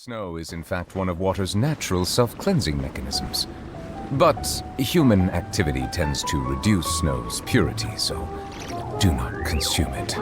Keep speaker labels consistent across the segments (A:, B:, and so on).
A: Snow is in fact one of water's natural self-cleansing mechanisms. But human activity tends to reduce snow's purity, so do not consume it.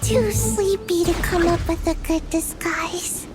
B: Too sleepy to come up with a good disguise.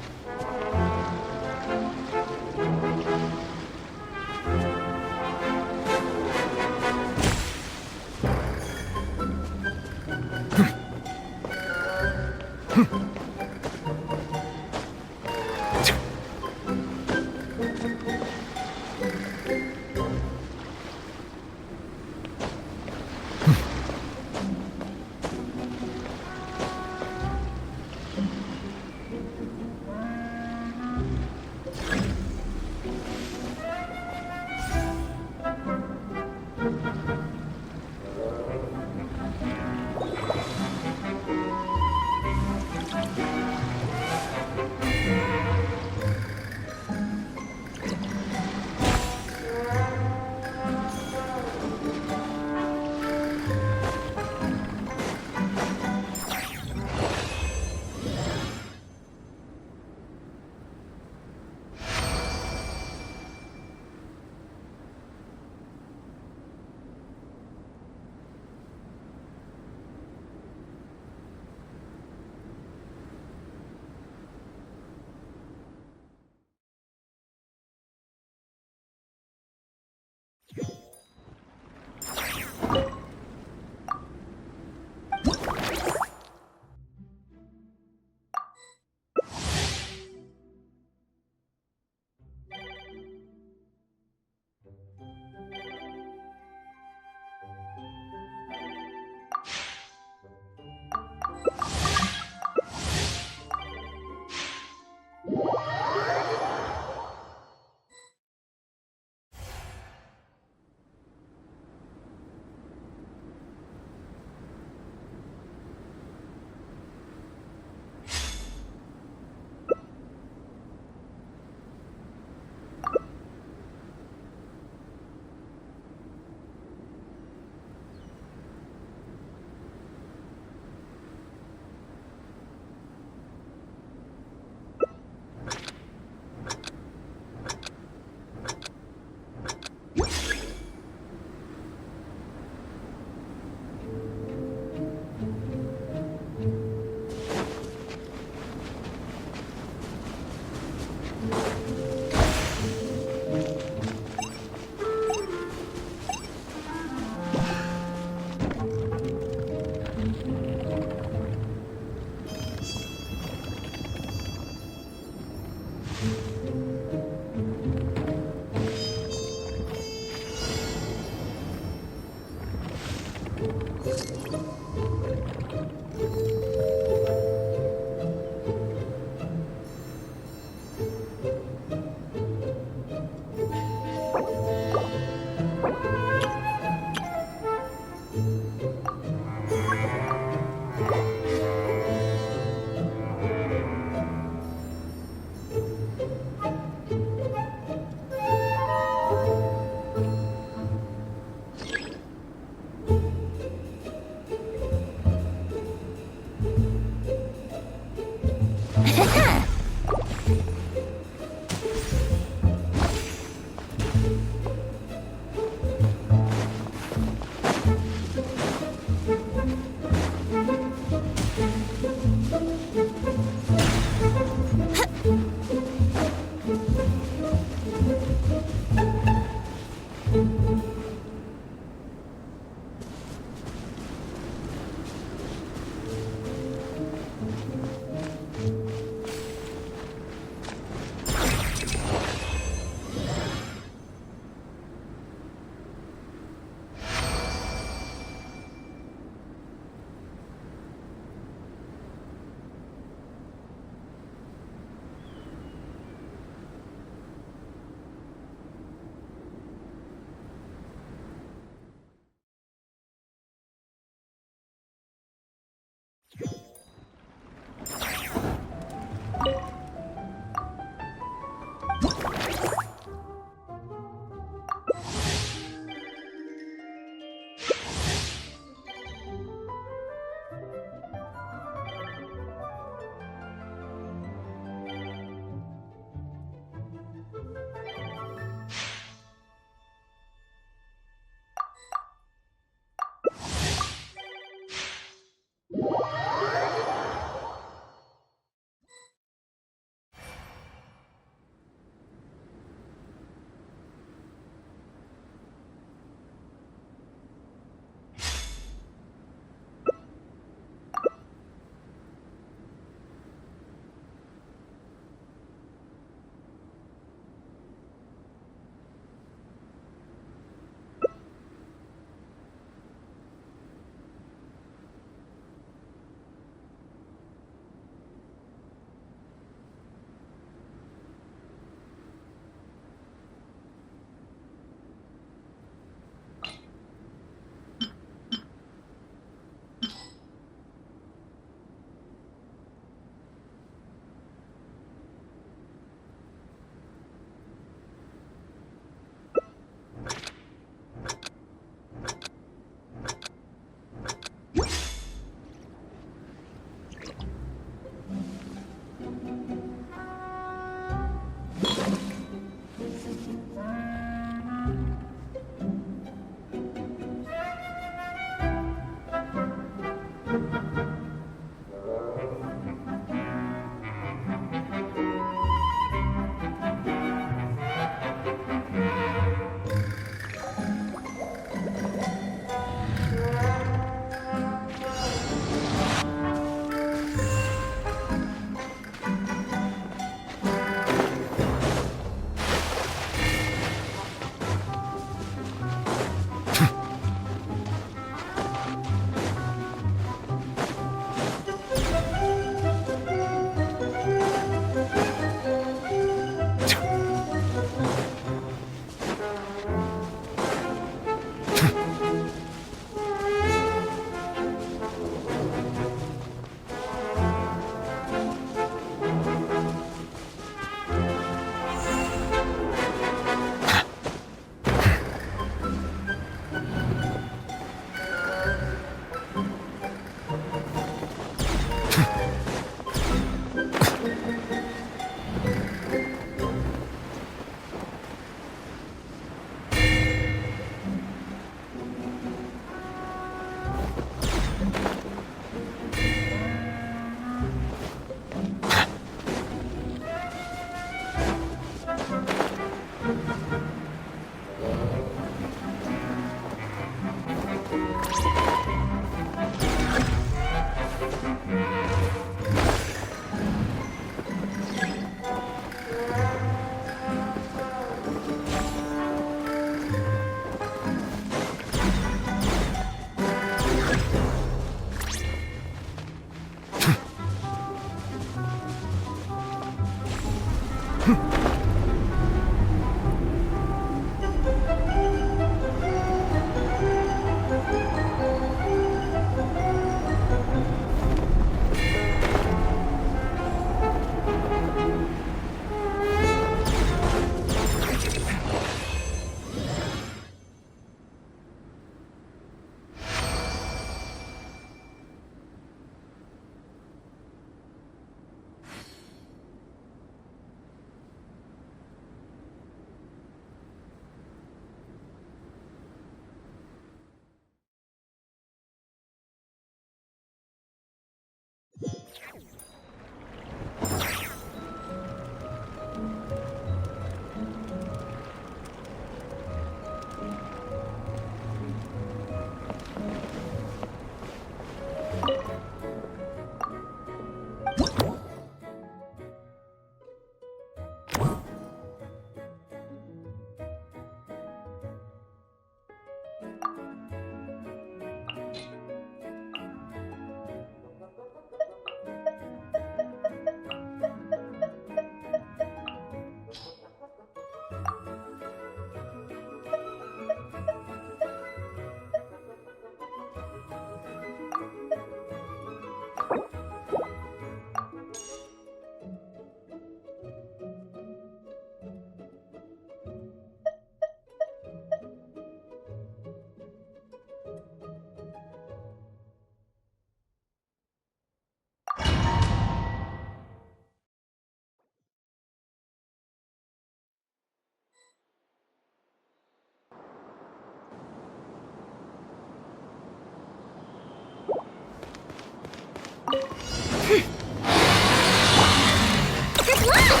B: Good luck!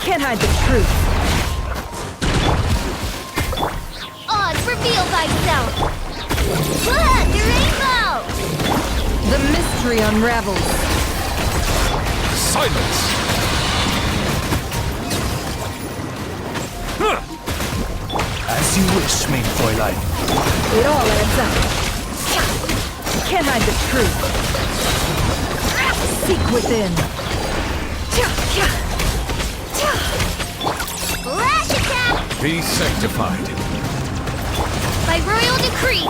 C: Can't hide the truth.
B: Odds, reveal thyself! Look, the rainbow!
C: The mystery unravels.
A: Silence!
D: As you wish, miHoYo.
C: It all adds up. Can't hide the truth. Seek within.
B: Flash attack!
A: Be sanctified.
B: By royal decree!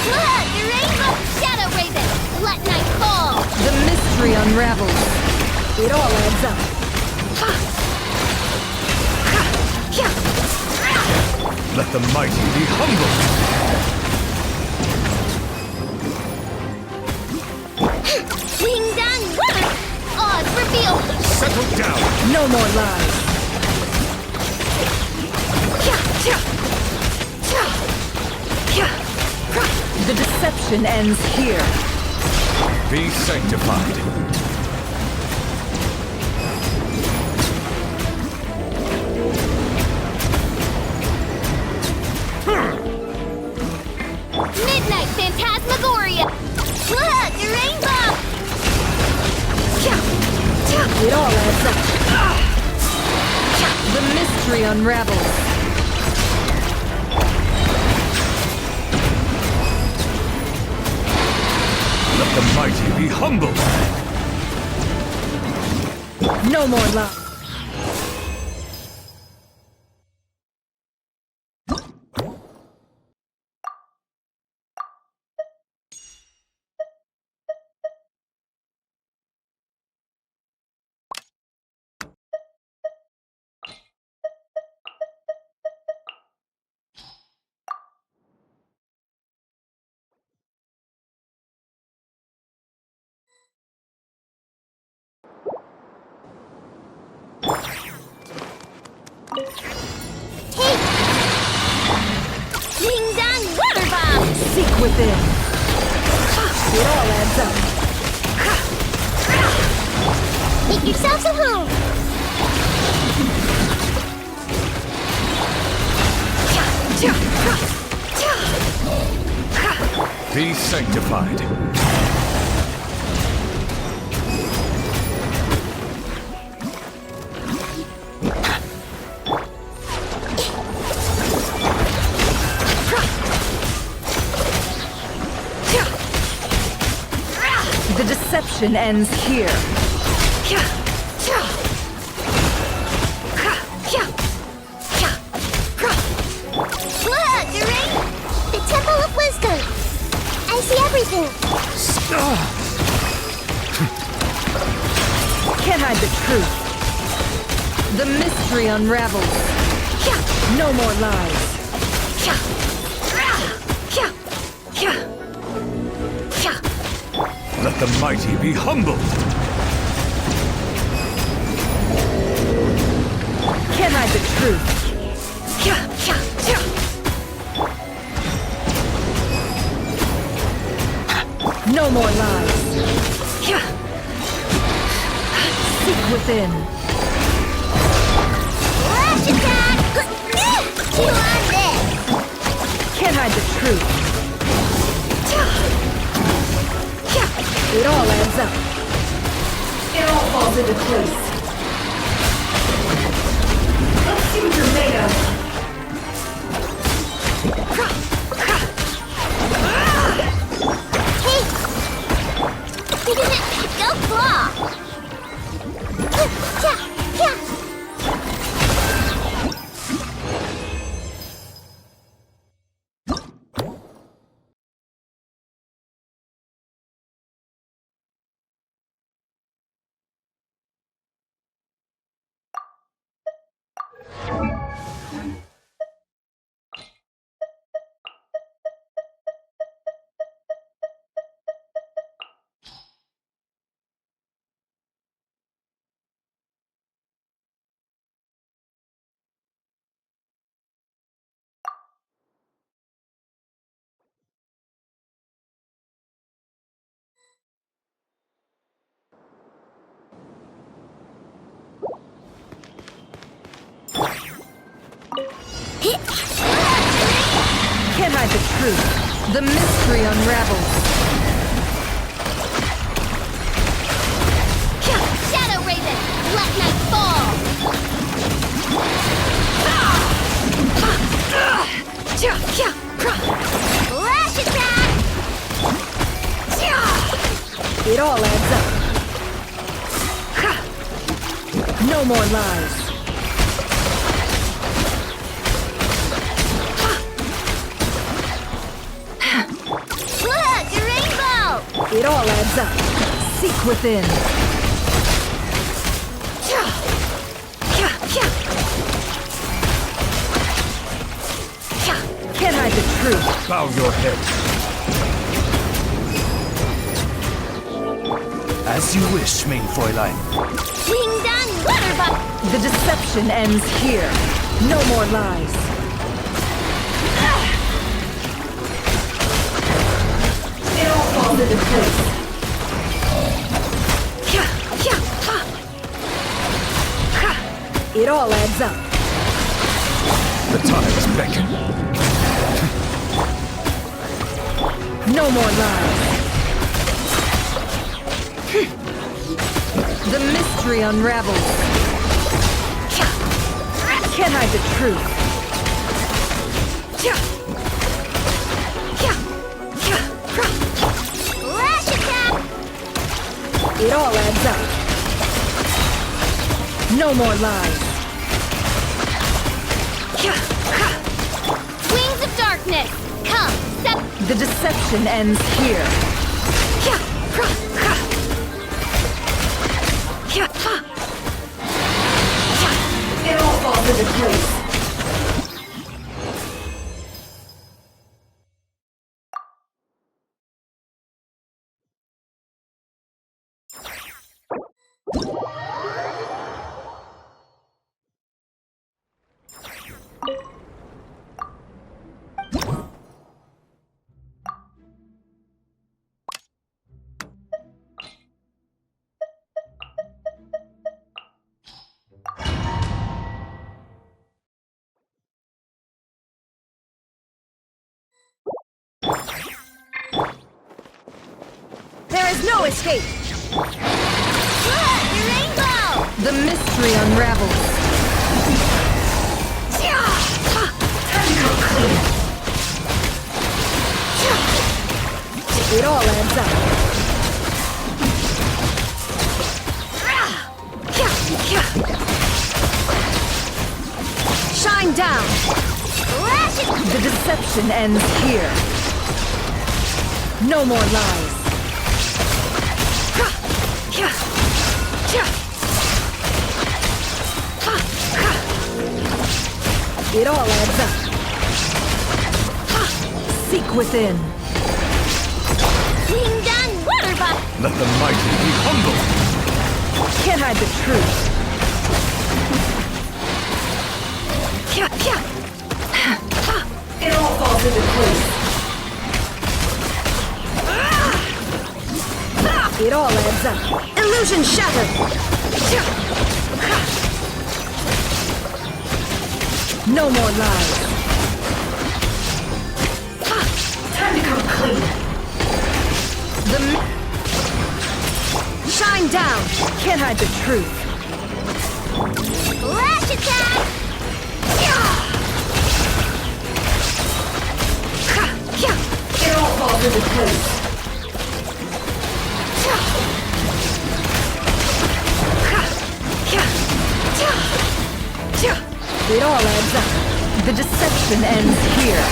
B: Look, the rainbow! Shadow Raven! Let night fall!
C: The mystery unravels. It all adds up.
D: Let the mighty be humbled.
B: Ding dong! Weather! Odds reveal!
D: Settle down.
C: No more lies. The deception ends here.
A: Be sanctified.
B: Midnight Phantasmagoria! Look, the rainbow!
C: It all adds up. The mystery unravels.
D: Let the mighty be humbled.
C: No more lies.
B: Take! Ding dong! Weather bomb!
C: Seek within. It all adds up.
B: Make yourselves at home!
A: Be sanctified.
C: The deception ends here.
B: Look, the rain! The Temple of Wisdom! I see everything!
C: Can't hide the truth. The mystery unravels. No more lies.
D: Let the mighty be humbled.
C: Can't hide the truth. No more lies. Seek within.
B: Flash attack! Chew on this!
C: Can't hide the truth. It all adds up. It all falls into place. Let's see what you're made of. Can't hide the truth. The mystery unravels.
B: Shadow Raven, let night fall. Flash attack.
C: It all adds up. No more lies.
B: Look, a rainbow.
C: It all adds up. Seek within. Can't hide the truth.
D: Bow your head. As you wish, main Fräulein.
B: Winged on water buck.
C: The deception ends here. No more lies. It all falls into place. It all adds up.
D: The tides beckon.
C: No more lies. The mystery unravels. Can't hide the truth.
B: Flash attack.
C: It all adds up. No more lies.
B: Wings of darkness. Come, step.
C: The deception ends here. It all falls into place. There is no escape.
B: Look, a rainbow.
C: The mystery unravels. It all adds up. Shine down.
B: Flash it.
C: The deception ends here. No more lies. It all adds up. Seek within.
B: Winged on water buck.
D: Let the mighty be humble.
C: Can't hide the truth. It all falls into place. It all adds up. Illusion shattered. No more lies. Time to come clean. Shine down. Can't hide the truth.
B: Flash attack.
C: It all falls into place. It all adds up. The deception ends here.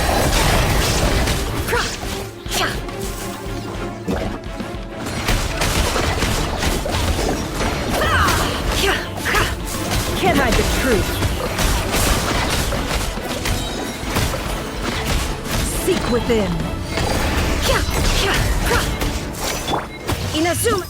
C: Can't hide the truth. Seek within. Inazuma.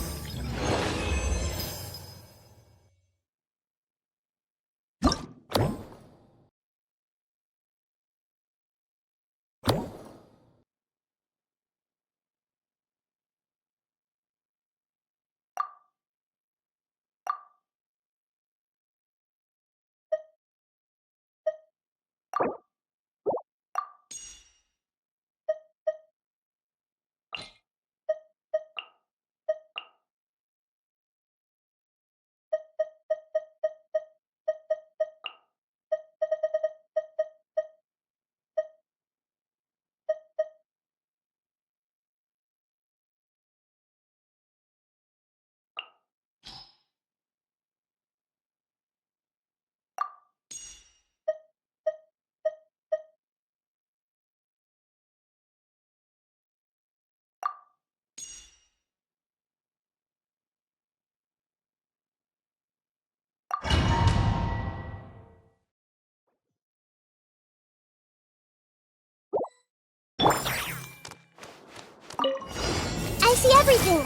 B: see everything.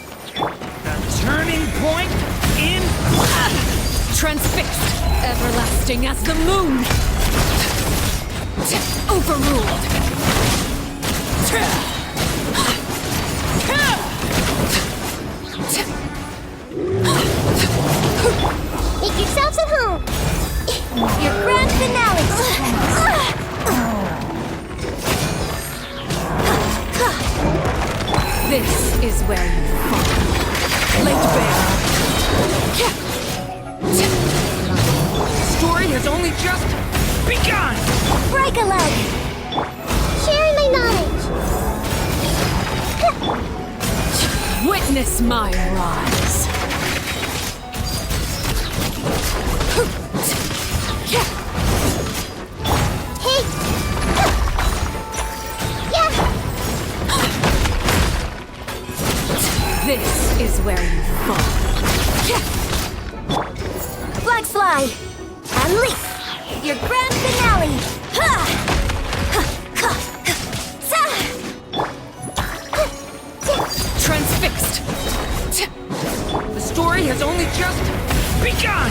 E: Turning point in...
C: Transfixed, everlasting as the moon. Overruled.
B: Make yourselves at home. Your grand finale.
C: This is where you fall. Laid bare.
E: Story has only just begun!
B: Break a leg. Sharing my knowledge.
C: Witness my rise.
B: Hey. Yeah.
C: This is where you fall.
B: Flag fly. Unleash. Your grand finale.
C: Transfixed.
E: The story has only just begun!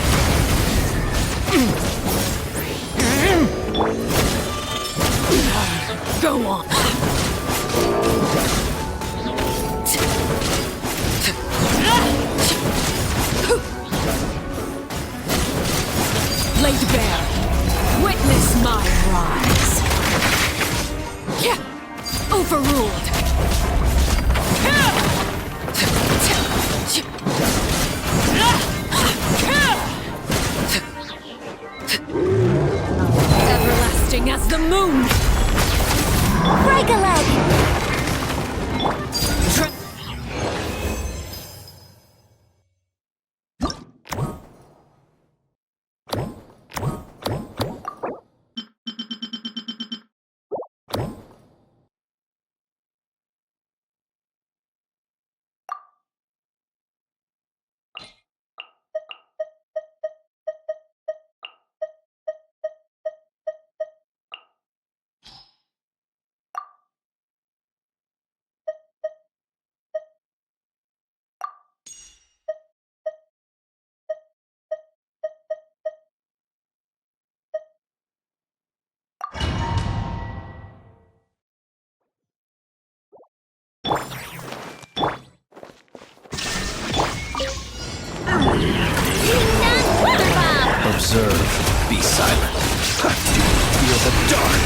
C: Go on. Laid bare. Witness my rise. Overruled. Everlasting as the moon.
B: Break a leg.
D: Observe. Be silent. Feel the dark.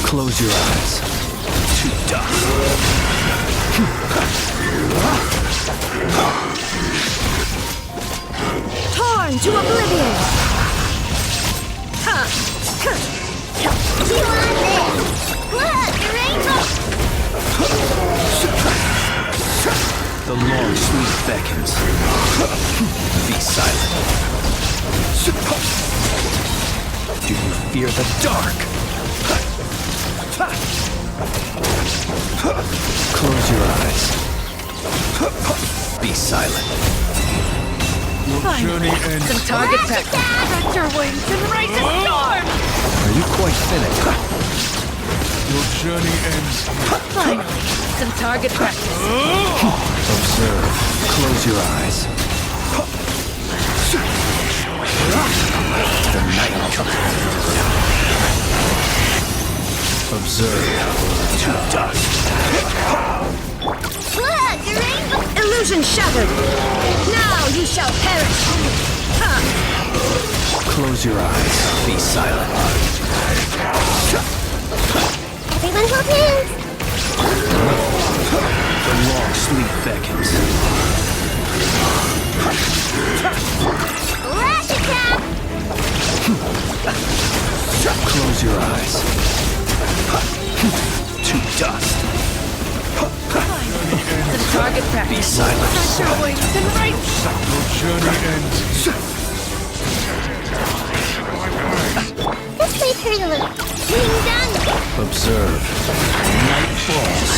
D: Close your eyes. To dust.
B: Torn to oblivion. You want this? Look, the rainbow.
D: The long sleep beckons. Be silent. Do you fear the dark? Close your eyes. Be silent. Your journey ends.
C: Some target practice.
E: Stretch your wings and raise a storm!
D: Are you quite finished?
F: Your journey ends.
C: Finally, some target practice.
D: Observe. Close your eyes. The night comes. Observe. To dust.
B: Look, the rainbow.
C: Illusion shattered. Now you shall perish.
D: Close your eyes. Be silent.
B: Everyone hold hands.
D: The long sleep beckons.
B: Lash attack.
D: Close your eyes. To dust.
C: Some target
D: Be
C: practice.
D: silent.
C: Stretch your wings and raise.
F: Your journey ends.
B: This place hurt a little. Being done.
D: Observe. Night falls.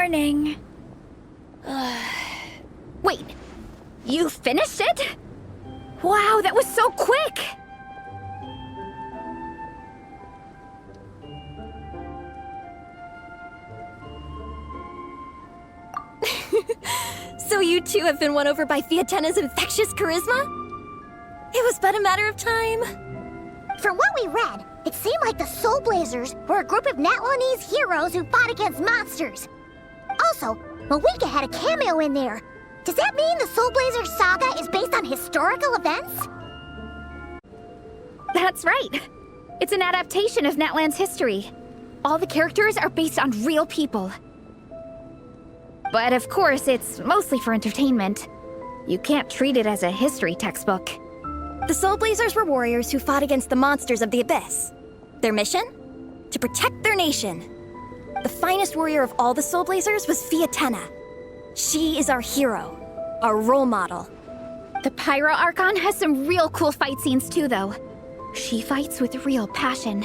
G: morning. Wait, you finished it? Wow, that was so quick!
B: So you two have been won over by Fiatena's infectious charisma? It was but a matter of time. From what we read, it seemed like the Soul Blazers were a group of Natlanese heroes who fought against monsters. Also, Moika had a cameo in there. Does that mean the Soul Blazers saga is based on historical events?
G: That's right. It's an adaptation of Natlan's history. All the characters are based on real people. But of course, it's mostly for entertainment. You can't treat it as a history textbook.
B: The Soul Blazers were warriors who fought against the monsters of the Abyss. Their mission? To protect their nation. The finest warrior of all the Soul Blazers was Fiatena. She is our hero, our role model.
G: The Pyro Archon has some real cool fight scenes too, though. She fights with real passion.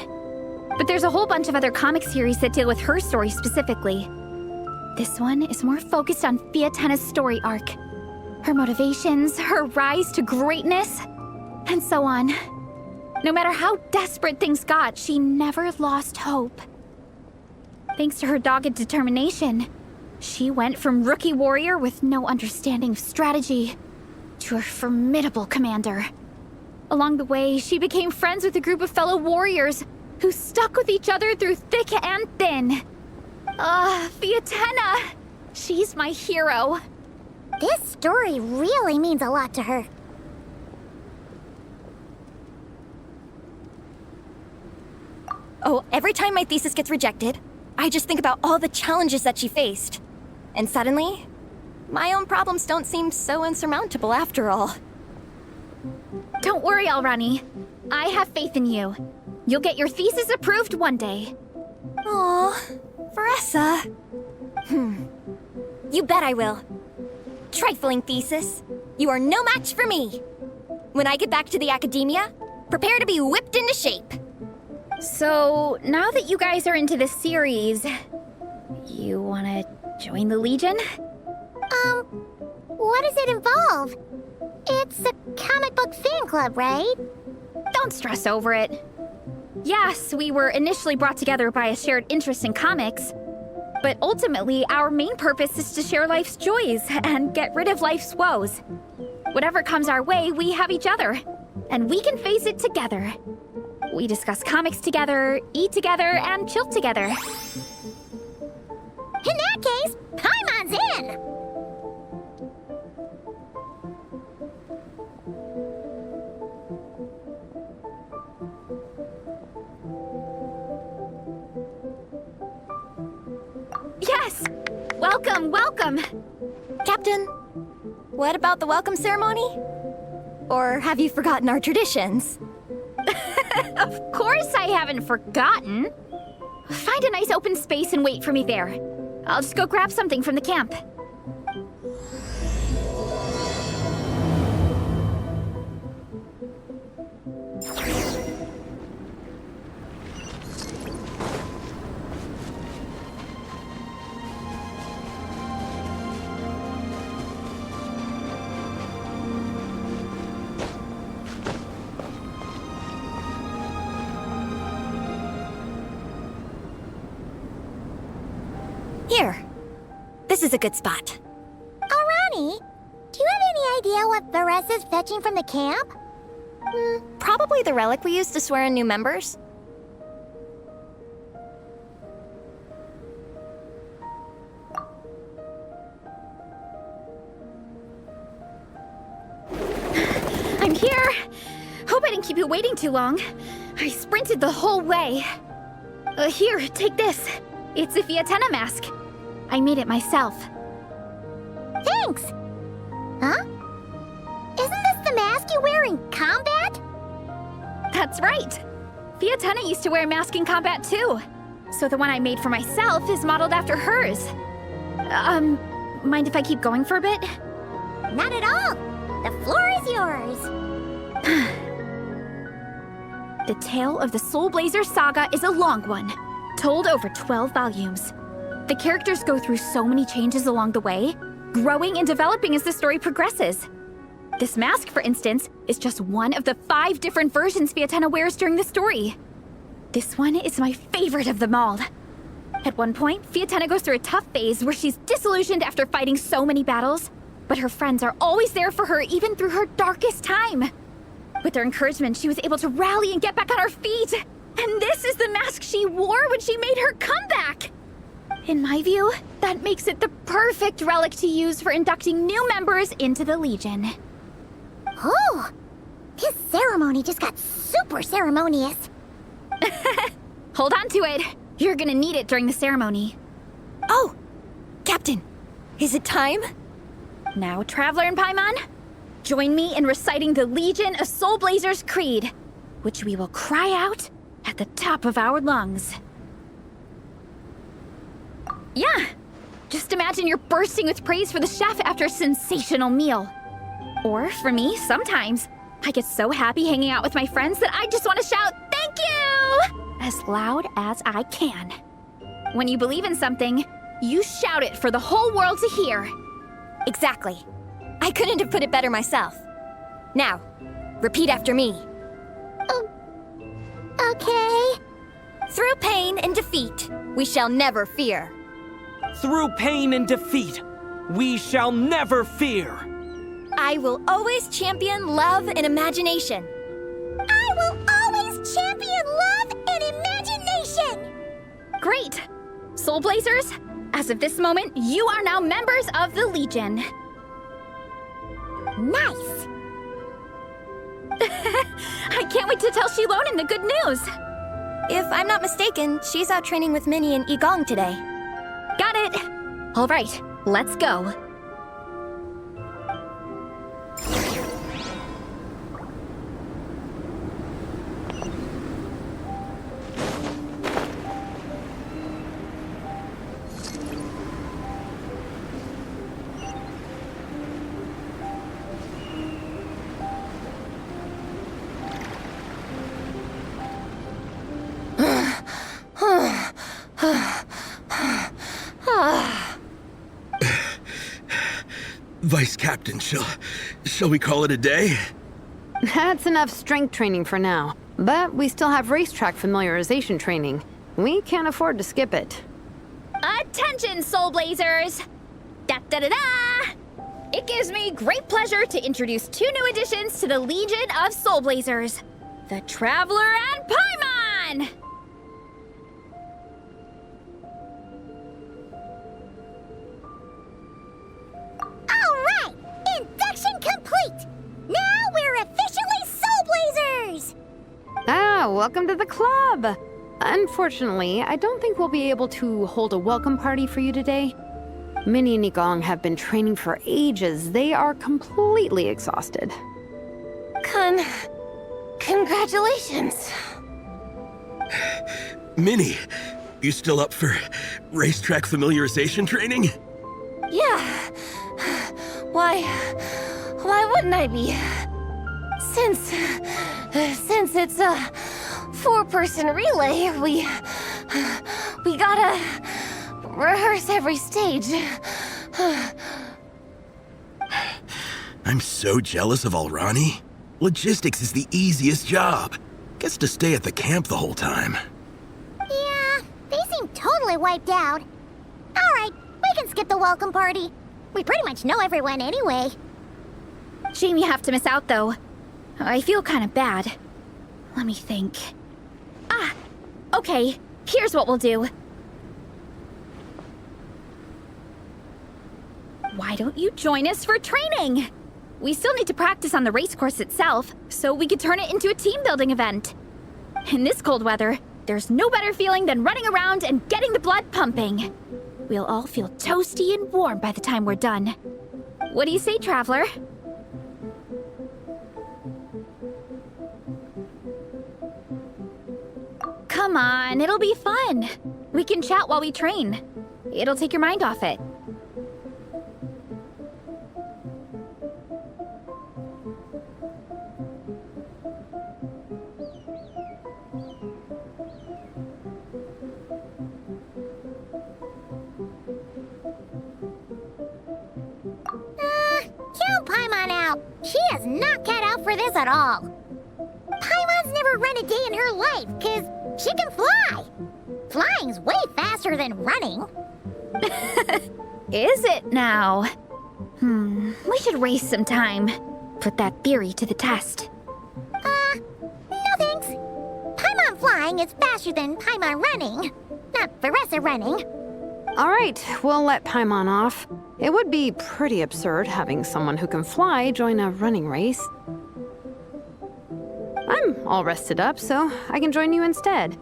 G: But there's a whole bunch of other comic series that deal with her story specifically. This one is more focused on Fiatena's story arc. Her motivations, her rise to greatness, and so on. No matter how desperate things got, she never lost hope. Thanks to her dogged determination, she went from rookie warrior with no understanding of strategy to a formidable commander. Along the way, she became friends with a group of fellow warriors who stuck with each other through thick and thin. Fiatena! She's my hero.
B: This story really means a lot to her. Oh, every time my thesis gets rejected, I just think about all the challenges that she faced. And suddenly, my own problems don't seem so insurmountable after all.
G: Don't worry, Alrani. I have faith in you. You'll get your thesis approved one day.
B: Aw, Veressa. You bet I will. Trifling thesis, you are no match for me. When I get back to the academia, prepare to be whipped into shape.
G: So, now that you guys are into this series, you wanna join the Legion?
B: What does it involve? It's a comic book fan club, right?
G: Don't stress over it. Yes, we were initially brought together by a shared interest in comics, but ultimately our main purpose is to share life's joys and get rid of life's woes. Whatever comes our way, we have each other, and we can face it together. We discuss comics together, eat together, and chill together.
B: In that case, Paimon's in!
G: Yes! Welcome, welcome!
B: Captain, what about the welcome ceremony? Or have you forgotten our traditions?
G: Of course I haven't forgotten. Find a nice open space and wait for me there. I'll just go grab something from the camp.
B: Here. This is a good spot. Alrani, do you have any idea what Veressa's fetching from the camp? Probably the relic we used to swear in new members.
G: I'm here! Hope I didn't keep you waiting too long. I sprinted the whole way. Here, take this. It's a Fiatena mask. I made it myself.
B: Thanks! Huh? Isn't this the mask you wear in combat?
G: That's right. Fiatena used to wear a mask in combat too. So the one I made for myself is modeled after hers. Mind if I keep going for a bit?
B: Not at all. The floor is yours.
G: The tale of the Soul Blazer saga is a long one, told over 12 volumes. The characters go through so many changes along the way, growing and developing as the story progresses. This mask, for instance, is just one of the 5 different versions Fiatenna wears during the story. This one is my favorite of them all. At one point, Fiatenna goes through a tough phase where she's disillusioned after fighting so many battles, but her friends are always there for her even through her darkest time. With their encouragement, she was able to rally and get back on her feet. And this is the mask she wore when she made her comeback. In my view, that makes it the perfect relic to use for inducting new members into the Legion.
B: Oh, this ceremony just got super ceremonious.
G: Hold on to it. You're gonna need it during the ceremony.
B: Oh, Captain, is it time?
G: Now, Traveler and Paimon, join me in reciting the Legion of Soul Blazers Creed, which we will cry out at the top of our lungs. Yeah, just imagine you're bursting with praise for the chef after a sensational meal. Or, for me, sometimes, I get so happy hanging out with my friends that I just want to shout, "Thank you!" as loud as I can. When you believe in something, you shout it for the whole world to hear.
B: Exactly. I couldn't have put it better myself. Now, repeat after me. Okay. Through pain and defeat, we shall never fear.
E: Through pain and defeat, we shall never fear.
B: I will always champion love and imagination. I will always champion love and imagination!
G: Great! Soul Blazers, as of this moment, you are now members of the Legion.
B: Nice!
G: I can't wait to tell Shilonen the good news.
B: If I'm not mistaken, she's out training with Minnie and Igong today.
G: Got it. All right, let's go.
D: Vice Captain, shall we call it a day?
C: That's enough strength training for now. But we still have racetrack familiarization training. We can't afford to skip it.
G: Attention, Soul Blazers! Da-da-da-da! It gives me great pleasure to introduce 2 new additions to the Legion of Soul Blazers. The Traveler and Paimon!
B: Alright! Induction complete! Now we're officially Soul Blazers!
C: Welcome to the club! Unfortunately, I don't think we'll be able to hold a welcome party for you today. Minnie and Igong have been training for ages. They are completely exhausted.
B: Congratulations.
D: Minnie, you still up for racetrack familiarization training?
B: Yeah. Why wouldn't I be? Since it's a 4-person relay, we gotta rehearse every stage.
D: I'm so jealous of Alrani. Logistics is the easiest job. Gets to stay at the camp the whole time.
B: Yeah, they seem totally wiped out. Alright, we can skip the welcome party. We pretty much know everyone anyway.
G: Shame you have to miss out, though. I feel kind of bad. Let me think. Okay. Here's what we'll do. Why don't you join us for training? We still need to practice on the race course itself, so we could turn it into a team-building event. In this cold weather, there's no better feeling than running around and getting the blood pumping. We'll all feel toasty and warm by the time we're done. What do you say, Traveler? Come on, it'll be fun. We can chat while we train. It'll take your mind off it.
B: She is not cut out for this at all. Paimon's never run a day in her life, because she can fly. Flying's way faster than running.
G: Is it now? We should waste some time. Put that theory to the test.
B: No thanks. Paimon flying is faster than Paimon running. Not Veressa running.
C: All right, we'll let Paimon off. It would be pretty absurd having someone who can fly join a running race. I'm all rested up, so I can join you instead.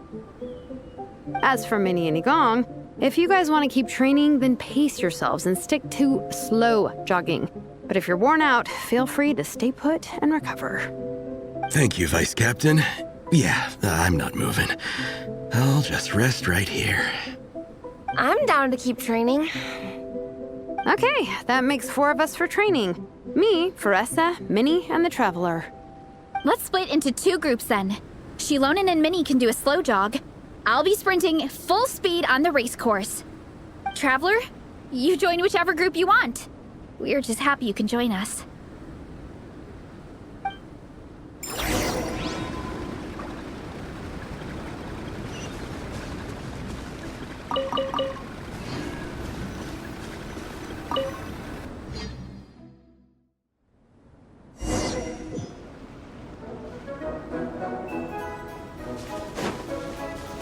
C: As for Minnie and Igong, if you guys want to keep training, then pace yourselves and stick to slow jogging. But if you're worn out, feel free to stay put and recover.
D: Thank you, Vice Captain. Yeah, I'm not moving. I'll just rest right here.
H: I'm down to keep training.
C: Okay, that makes 4 of us for training. Me, Veressa, Minnie, and the Traveler.
G: Let's split into 2 groups then. Shilonen and Minnie can do a slow jog. I'll be sprinting full speed on the race course. Traveler, you join whichever group you want. We're just happy you can join us.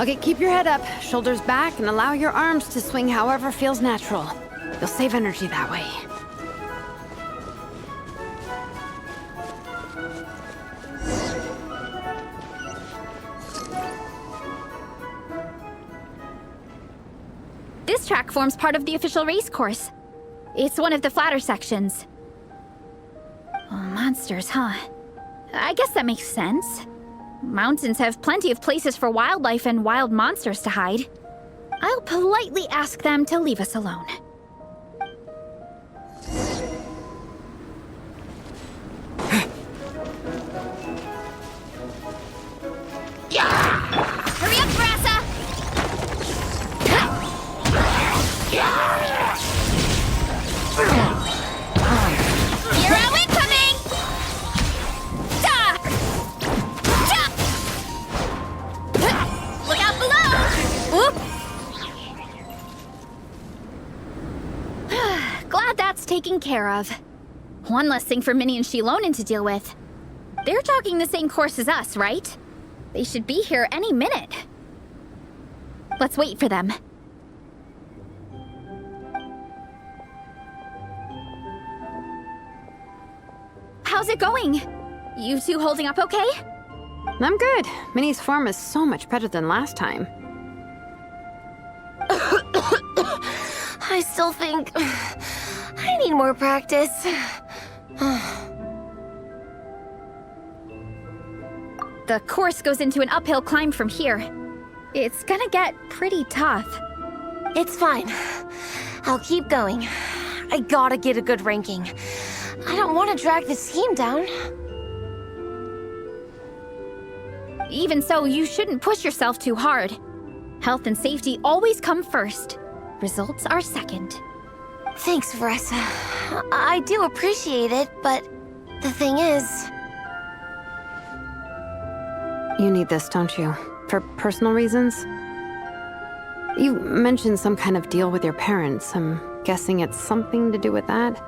C: Okay, keep your head up, shoulders back, and allow your arms to swing however feels natural. You'll save energy that way.
G: This track forms part of the official race course. It's one of the flatter sections. Oh, monsters, huh? I guess that makes sense. Mountains have plenty of places for wildlife and wild monsters to hide. I'll politely ask them to leave us alone. Hurry up, Veressa! Hero incoming! Look out below! Oop. Glad that's taken care of. One less thing for Minnie and Shilonen to deal with. They're jogging the same course as us, right? They should be here any minute. Let's wait for them. How's it going? You two holding up okay?
C: I'm good. Minnie's form is so much better than last time.
H: I still think I need more practice.
G: The course goes into an uphill climb from here. It's gonna get pretty tough.
H: It's fine. I'll keep going. I gotta get a good ranking. I don't want to drag this team down.
G: Even so, you shouldn't push yourself too hard. Health and safety always come first. Results are second.
H: Thanks, Veressa. I do appreciate it, but the thing is...
C: You need this, don't you? For personal reasons? You mentioned some kind of deal with your parents. I'm guessing it's something to do with that?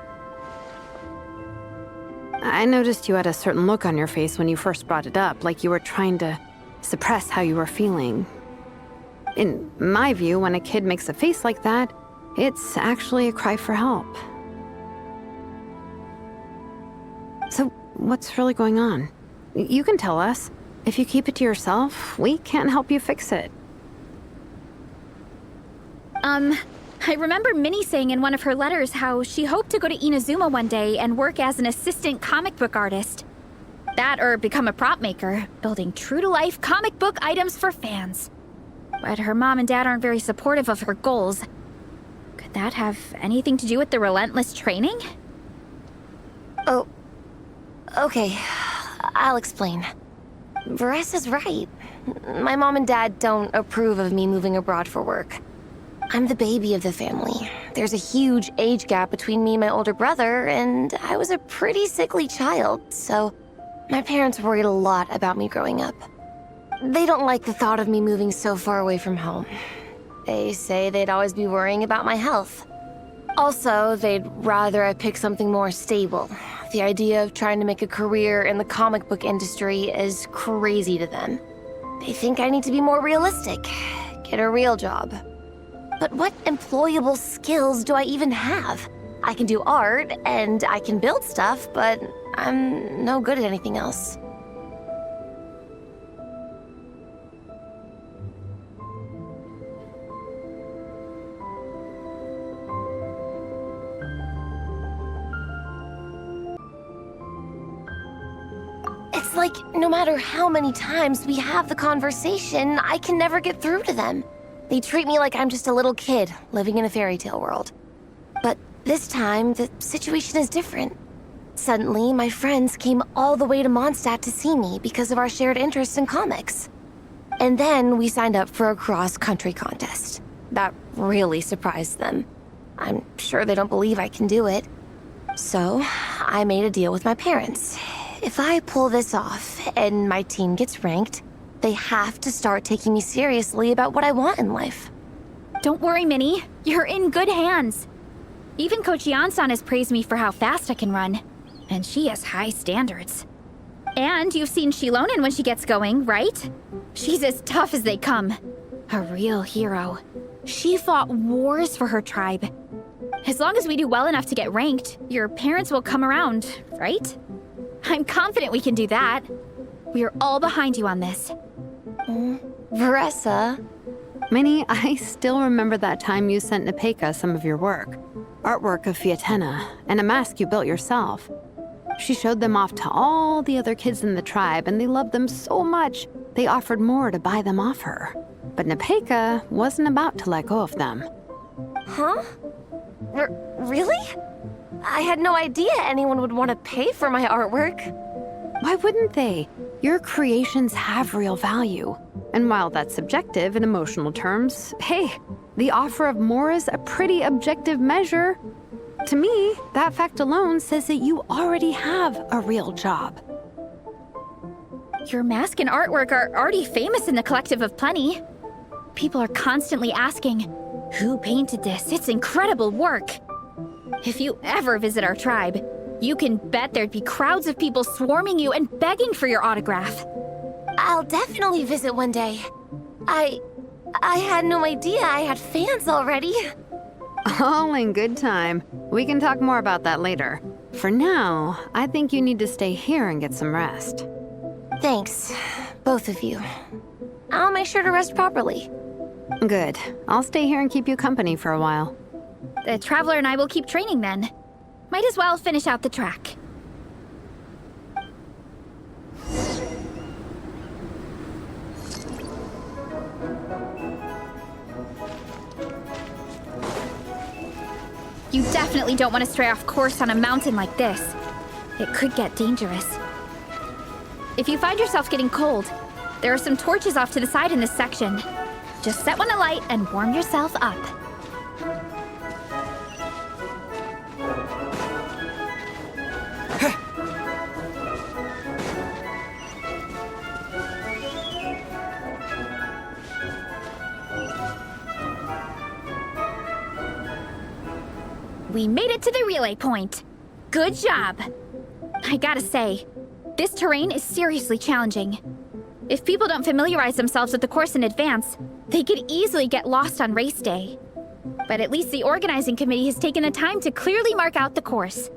C: I noticed you had a certain look on your face when you first brought it up, like you were trying to suppress how you were feeling. In my view, when a kid makes a face like that, it's actually a cry for help. So, what's really going on? You can tell us. If you keep it to yourself, we can't help you fix it.
G: I remember Minnie saying in one of her letters how she hoped to go to Inazuma one day and work as an assistant comic book artist. That or become a prop maker, building true-to-life comic book items for fans. But her mom and dad aren't very supportive of her goals. Could that have anything to do with the relentless training?
H: Oh, okay. I'll explain. Veressa's right. My mom and dad don't approve of me moving abroad for work. I'm the baby of the family, There's a huge age gap between me and my older brother, and I was a pretty sickly child, so my parents worried a lot about me growing up. They don't like the thought of me moving so far away from home. They say they'd always be worrying about my health. Also, they'd rather I pick something more stable. The idea of trying to make a career in the comic book industry is crazy to them. They think I need to be more realistic, get a real job. But what employable skills do I even have? I can do art, and I can build stuff, but I'm no good at anything else. It's like, no matter how many times we have the conversation, I can never get through to them. They treat me like I'm just a little kid living in a fairy tale world. But this time, the situation is different. Suddenly, my friends came all the way to Mondstadt to see me because of our shared interests in comics. And then we signed up for a cross-country contest. That really surprised them. I'm sure they don't believe I can do it. So, I made a deal with my parents. If I pull this off and my team gets ranked, they have to start taking me seriously about what I want in life.
G: Don't worry, Minnie. You're in good hands. Even Coach Yan-san has praised me for how fast I can run. And she has high standards. And you've seen Shilonen when she gets going, right? She's as tough as they come. A real hero. She fought wars for her tribe. As long as we do well enough to get ranked, your parents will come around, right? I'm confident we can do that. We are all behind you on this.
H: Veressa.
C: Minnie, I still remember that time you sent Nepeka some of your work. Artwork of Fiatena, and a mask you built yourself. She showed them off to all the other kids in the tribe, and they loved them so much, they offered more to buy them off her. But Nepeka wasn't about to let go of them.
H: Huh? Really? I had no idea anyone would want to pay for my artwork.
C: Why wouldn't they? Your creations have real value. And while that's subjective in emotional terms, hey, the offer of more is a pretty objective measure. To me, that fact alone says that you already have a real job.
G: Your mask and artwork are already famous in the Collective of Plenty. People are constantly asking, who painted this? It's incredible work. If you ever visit our tribe, you can bet there'd be crowds of people swarming you and begging for your autograph.
H: I'll definitely visit one day. I had no idea I had fans already.
C: All in good time. We can talk more about that later. For now, I think you need to stay here and get some rest.
H: Thanks, both of you. I'll make sure to rest properly.
C: Good. I'll stay here and keep you company for a while.
G: The Traveler and I will keep training then. Might as well finish out the track. You definitely don't want to stray off course on a mountain like this. It could get dangerous. If you find yourself getting cold, there are some torches off to the side in this section. Just set one alight and warm yourself up. We made it to the relay point. Good job. I gotta say, this terrain is seriously challenging. If people don't familiarize themselves with the course in advance, they could easily get lost on race day. But at least the organizing committee has taken the time to clearly mark out the course.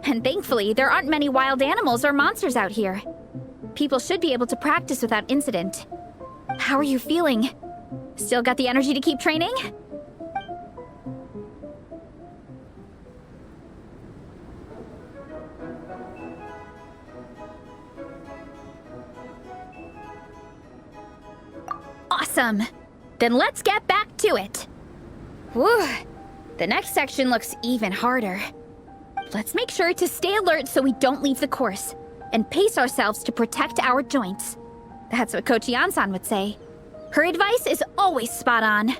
G: And thankfully, there aren't many wild animals or monsters out here. People should be able to practice without incident. How are you feeling? Still got the energy to keep training? Awesome! Then let's get back to it! Whew! The next section looks even harder. Let's make sure to stay alert so we don't leave the course, and pace ourselves to protect our joints. That's what Coach Yan-san would say. Her advice is always spot on.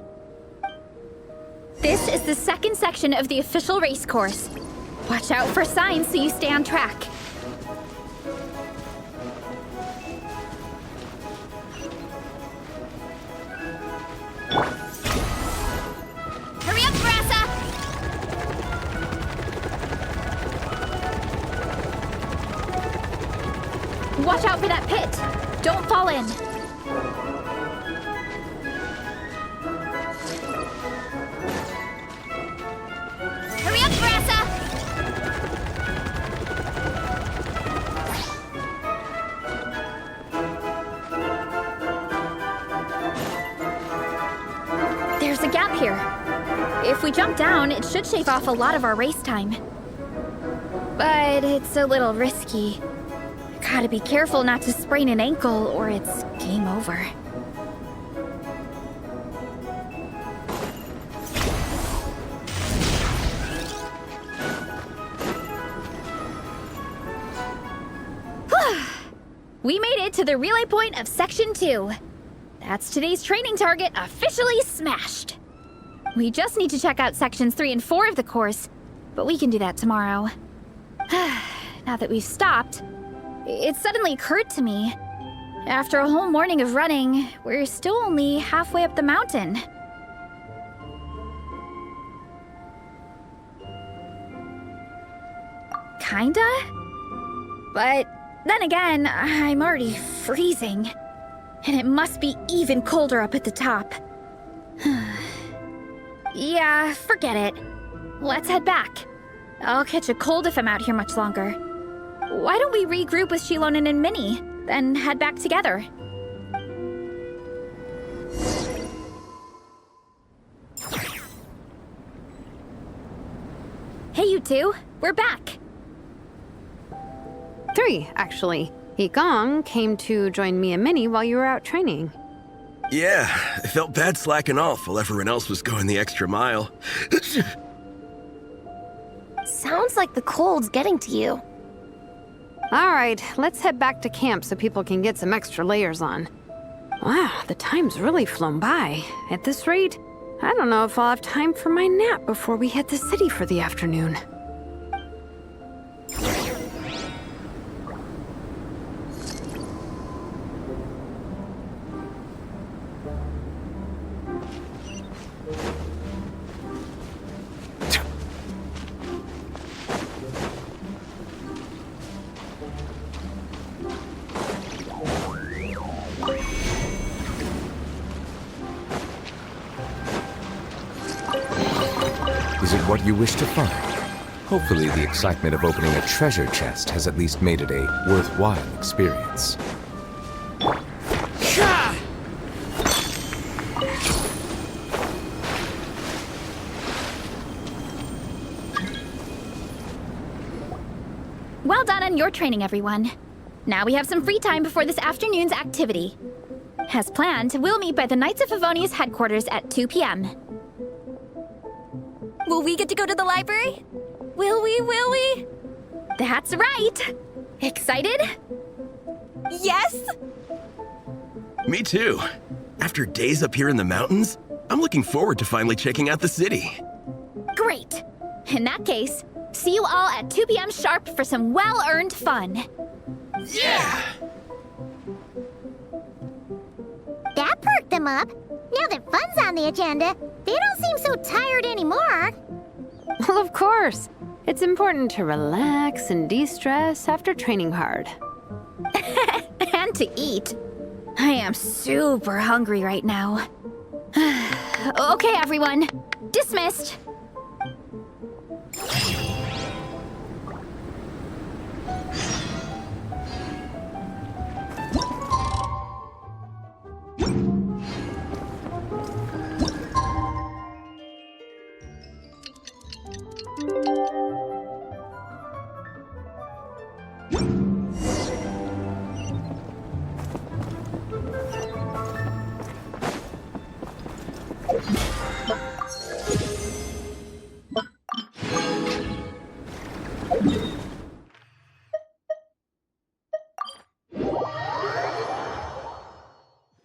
G: This is the second section of the official race course. Watch out for signs so you stay on track. Hurry up, Grassa! Watch out for that pit. Don't fall in. Hurry up, Grassa! There's a gap here. If we jump down, it should shave off a lot of our race time. But it's a little risky. Gotta be careful not to sprain an ankle or it's game over. We made it to the relay point of Section 2. That's today's training target officially smashed. We just need to check out Sections 3 and 4 of the course, but we can do that tomorrow. Now that we've stopped, it suddenly occurred to me. After a whole morning of running, we're still only halfway up the mountain. Kinda? But then again, I'm already freezing. And it must be even colder up at the top. Yeah, forget it. Let's head back. I'll catch a cold if I'm out here much longer. Why don't we regroup with Shilonen and Minnie, then head back together? Hey, you two. We're back.
C: 3, actually. Igong came to join me and Minnie while you were out training.
D: Yeah, I felt bad slacking off while everyone else was going the extra mile.
H: Sounds like the cold's getting to you.
C: All right, let's head back to camp so people can get some extra layers on. Wow, the time's really flown by. At this rate, I don't know if I'll have time for my nap before we hit the city for the afternoon.
A: Is it what you wish to find? Hopefully the excitement of opening a treasure chest has at least made it a worthwhile experience.
G: Well done on your training, everyone. Now we have some free time before this afternoon's activity. As planned, we'll meet by the Knights of Favonius headquarters at 2 p.m. Will we get to go to the library? Will we? That's right! Excited? Yes!
D: Me too. After days up here in the mountains, I'm looking forward to finally checking out the city.
G: Great! In that case, see you all at 2 p.m. sharp for some well-earned fun.
D: Yeah!
B: That perked them up. Now that fun's on the agenda, they don't seem so tired anymore.
C: Well, of course. It's important to relax and de-stress after training hard.
G: And to eat. I am super hungry right now. Okay, everyone. Dismissed.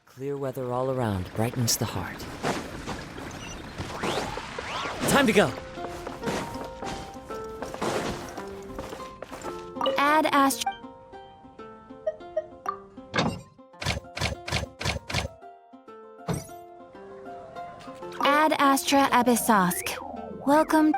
I: Clear weather all around brightens the heart.
E: Time to go.
G: Ad Astra. Ad Astra Abyssosk. Welcome.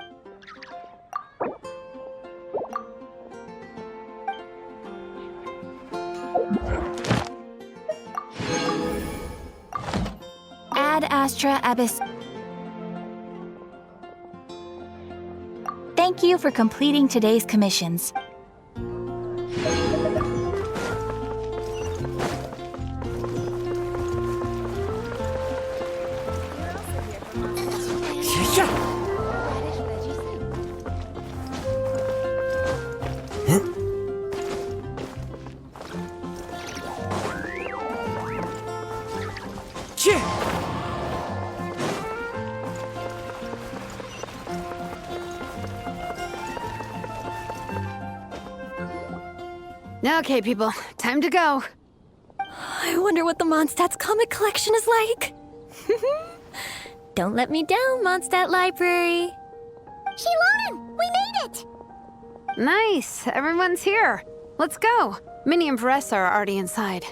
G: Ad Astra Abyss. Thank you for completing today's commissions.
C: Okay, people, time to go.
B: I wonder what the Mondstadt's comic collection is like. Don't let me down, Mondstadt Library. Shilonen, we made it!
C: Nice, everyone's here. Let's go. Minnie and Varessa are already inside.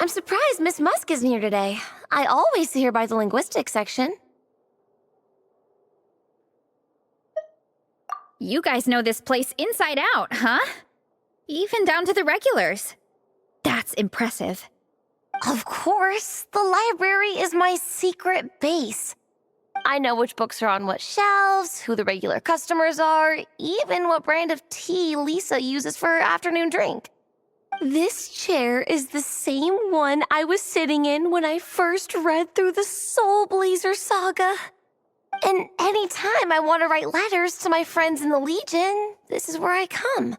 H: I'm surprised Miss Musk isn't here today. I always see her by the linguistics section.
G: You guys know this place inside out, huh? Even down to the regulars. That's impressive.
H: Of course, the library is my secret base. I know which books are on what shelves, who the regular customers are, even what brand of tea Lisa uses for her afternoon drink. This chair is the same one I was sitting in when I first read through the Soul Blazer saga. And anytime I want to write letters to my friends in the Legion, this is where I come.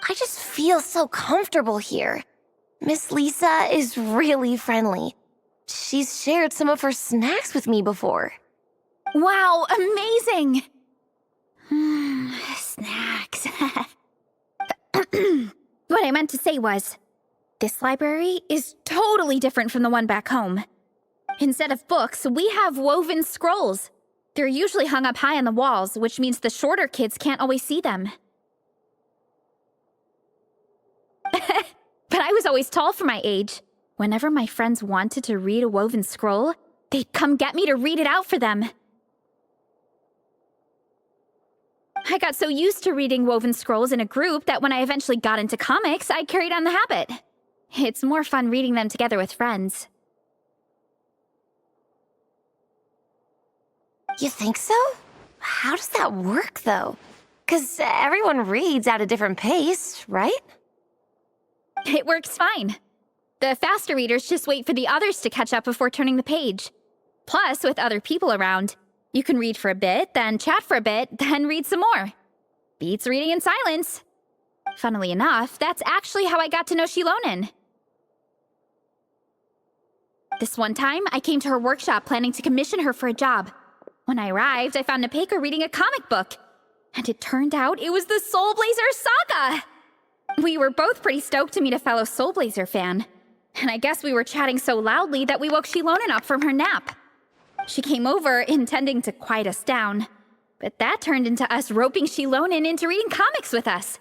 H: I just feel so comfortable here. Miss Lisa is really friendly. She's shared some of her snacks with me before.
G: Wow, amazing! Snacks. What I meant to say was, this library is totally different from the one back home. Instead of books, we have woven scrolls. They're usually hung up high on the walls, which means the shorter kids can't always see them. But I was always tall for my age. Whenever my friends wanted to read a woven scroll, they'd come get me to read it out for them. I got so used to reading woven scrolls in a group that when I eventually got into comics, I carried on the habit. It's more fun reading them together with friends.
H: You think so? How does that work, though? 'Cause everyone reads at a different pace, right?
G: It works fine. The faster readers just wait for the others to catch up before turning the page. Plus, with other people around, you can read for a bit, then chat for a bit, then read some more. Beats reading in silence. Funnily enough, that's actually how I got to know Shilonen. This one time, I came to her workshop planning to commission her for a job. When I arrived, I found Nepeka reading a comic book. And it turned out it was the Soul Blazer saga! We were both pretty stoked to meet a fellow Soul Blazer fan. And I guess we were chatting so loudly that we woke Shilonen up from her nap. She came over, intending to quiet us down. But that turned into us roping Shilonen into reading comics with us.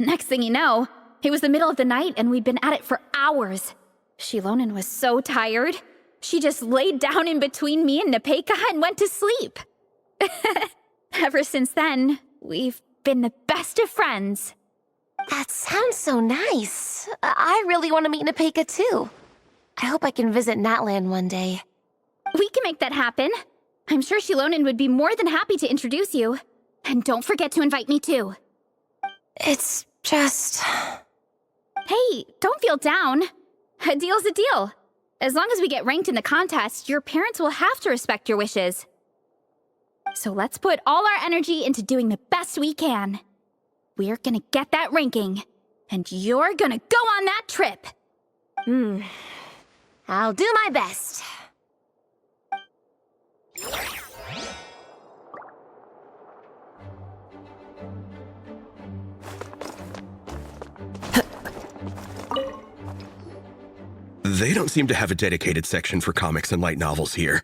G: Next thing you know, it was the middle of the night and we'd been at it for hours. Shilonen was so tired. She just laid down in between me and Nepeka and went to sleep. Ever since then, we've been the best of friends.
H: That sounds so nice. I really want to meet Nepeka too. I hope I can visit Natland one day.
G: We can make that happen. I'm sure Shilonen would be more than happy to introduce you. And don't forget to invite me too.
H: It's just...
G: Hey, don't feel down. A deal's a deal. As long as we get ranked in the contest, your parents will have to respect your wishes. So let's put all our energy into doing the best we can. We're gonna get that ranking, and you're gonna go on that trip.
H: I'll do my best.
D: They don't seem to have a dedicated section for comics and light novels here.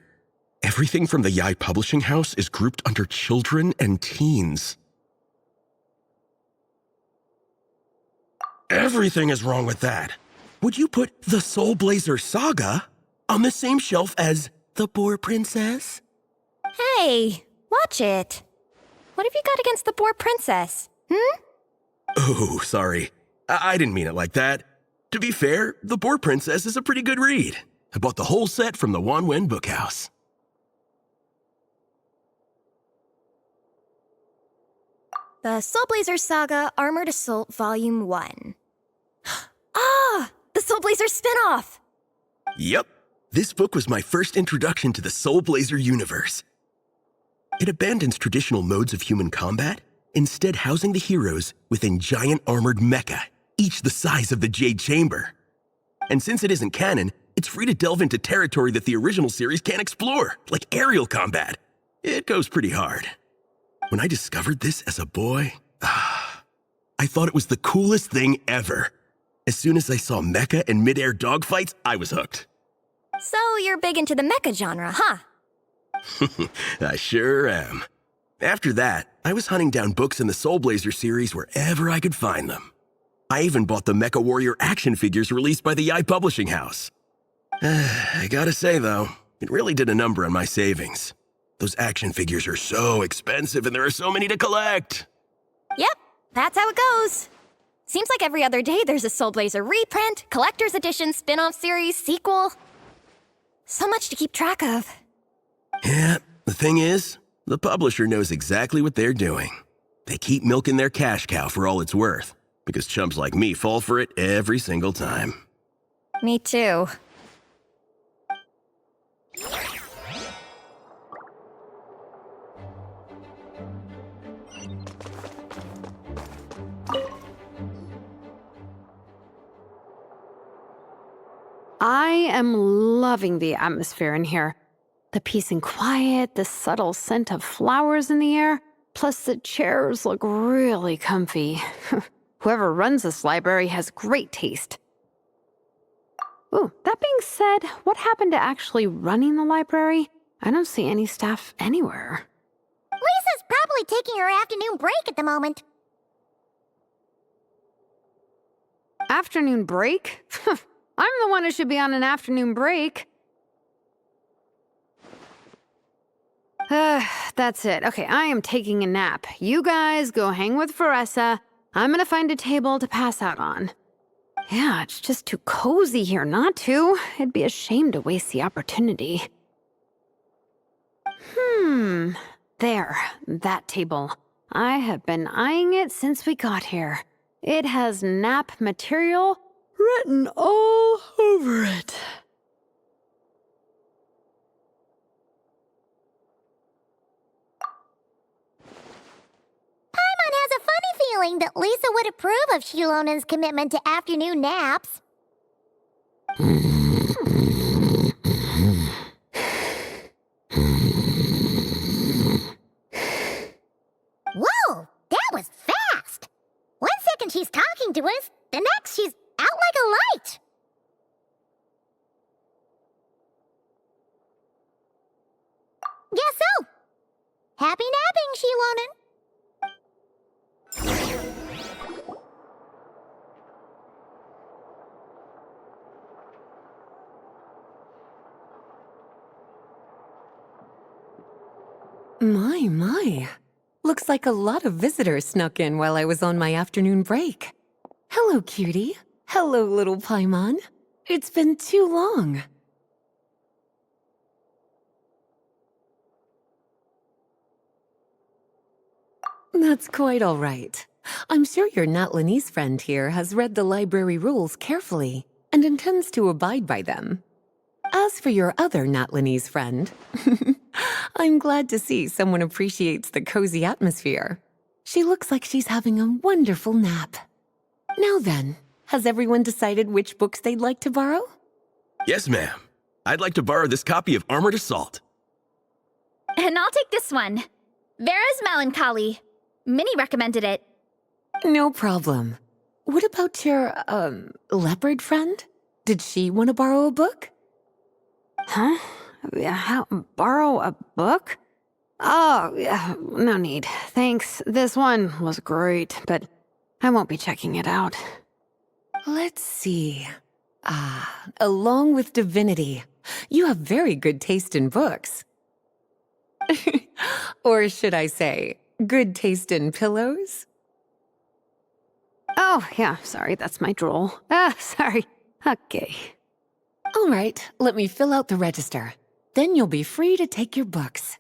D: Everything from the Yai Publishing House is grouped under children and teens. Everything is wrong with that. Would you put the Soul Blazer Saga on the same shelf as The Boar Princess?
B: Hey, watch it. What have you got against the Boar Princess?
D: Oh, sorry. I didn't mean it like that. To be fair, The Boar Princess is a pretty good read. I bought the whole set from the Wanwen Bookhouse.
B: The Soul Blazer Saga Armored Assault Volume 1. Ah! The Soul Blazer spinoff!
D: Yep. This book was my first introduction to the Soul Blazer universe. It abandons traditional modes of human combat, instead housing the heroes within giant armored mecha, each the size of the Jade Chamber. And since it isn't canon, it's free to delve into territory that the original series can't explore, like aerial combat. It goes pretty hard. When I discovered this as a boy, I thought it was the coolest thing ever. As soon as I saw mecha and mid-air dogfights, I was hooked.
B: So you're big into the mecha genre, huh?
D: I sure am. After that, I was hunting down books in the Soul Blazer series wherever I could find them. I even bought the Mecha Warrior action figures released by the Yai Publishing House. I gotta say, though, it really did a number on my savings. Those action figures are so expensive and there are so many to collect.
B: Yep, that's how it goes. Seems like every other day there's a Soul Blazer reprint, collector's edition, spin-off series, sequel. So much to keep track of.
D: Yeah, the thing is, the publisher knows exactly what they're doing. They keep milking their cash cow for all it's worth, because chumps like me fall for it every single time.
B: Me too.
C: I am loving the atmosphere in here. The peace and quiet, the subtle scent of flowers in the air, plus the chairs look really comfy. Whoever runs this library has great taste. Ooh, that being said, what happened to actually running the library? I don't see any staff anywhere.
B: Lisa's probably taking her afternoon break at the moment.
C: Afternoon break? I'm the one who should be on an afternoon break. That's it. Okay, I am taking a nap. You guys go hang with Faressa. I'm gonna find a table to pass out on. Yeah, it's just too cozy here not to. It'd be a shame to waste the opportunity. There, that table. I have been eyeing it since we got here. It has nap material written all over it.
B: Paimon has a funny feeling that Lisa would approve of Shilonen's commitment to afternoon naps. Whoa, that was fast! 1 second she's talking to us, the next she's out like a light. Guess so. Happy napping, Shilonen.
I: My. Looks like a lot of visitors snuck in while I was on my afternoon break. Hello, cutie. Hello, little Paimon. It's been too long. That's quite all right. I'm sure your Natlanese friend here has read the library rules carefully and intends to abide by them. As for your other Natlanese friend, I'm glad to see someone appreciates the cozy atmosphere. She looks like she's having a wonderful nap. Now then, has everyone decided which books they'd like to borrow?
D: Yes, ma'am. I'd like to borrow this copy of Armored Assault.
G: And I'll take this one. Vera's Melancholy. Minnie recommended it.
I: No problem. What about your, leopard friend? Did she want to borrow a book?
C: Huh? Borrow a book? Oh, yeah, no need. Thanks. This one was great, but I won't be checking it out.
I: Let's see. Along with divinity, you have very good taste in books. Or should I say, good taste in pillows?
C: Oh, yeah, sorry, that's my drool. Sorry. Okay.
I: All right, let me fill out the register. Then you'll be free to take your books.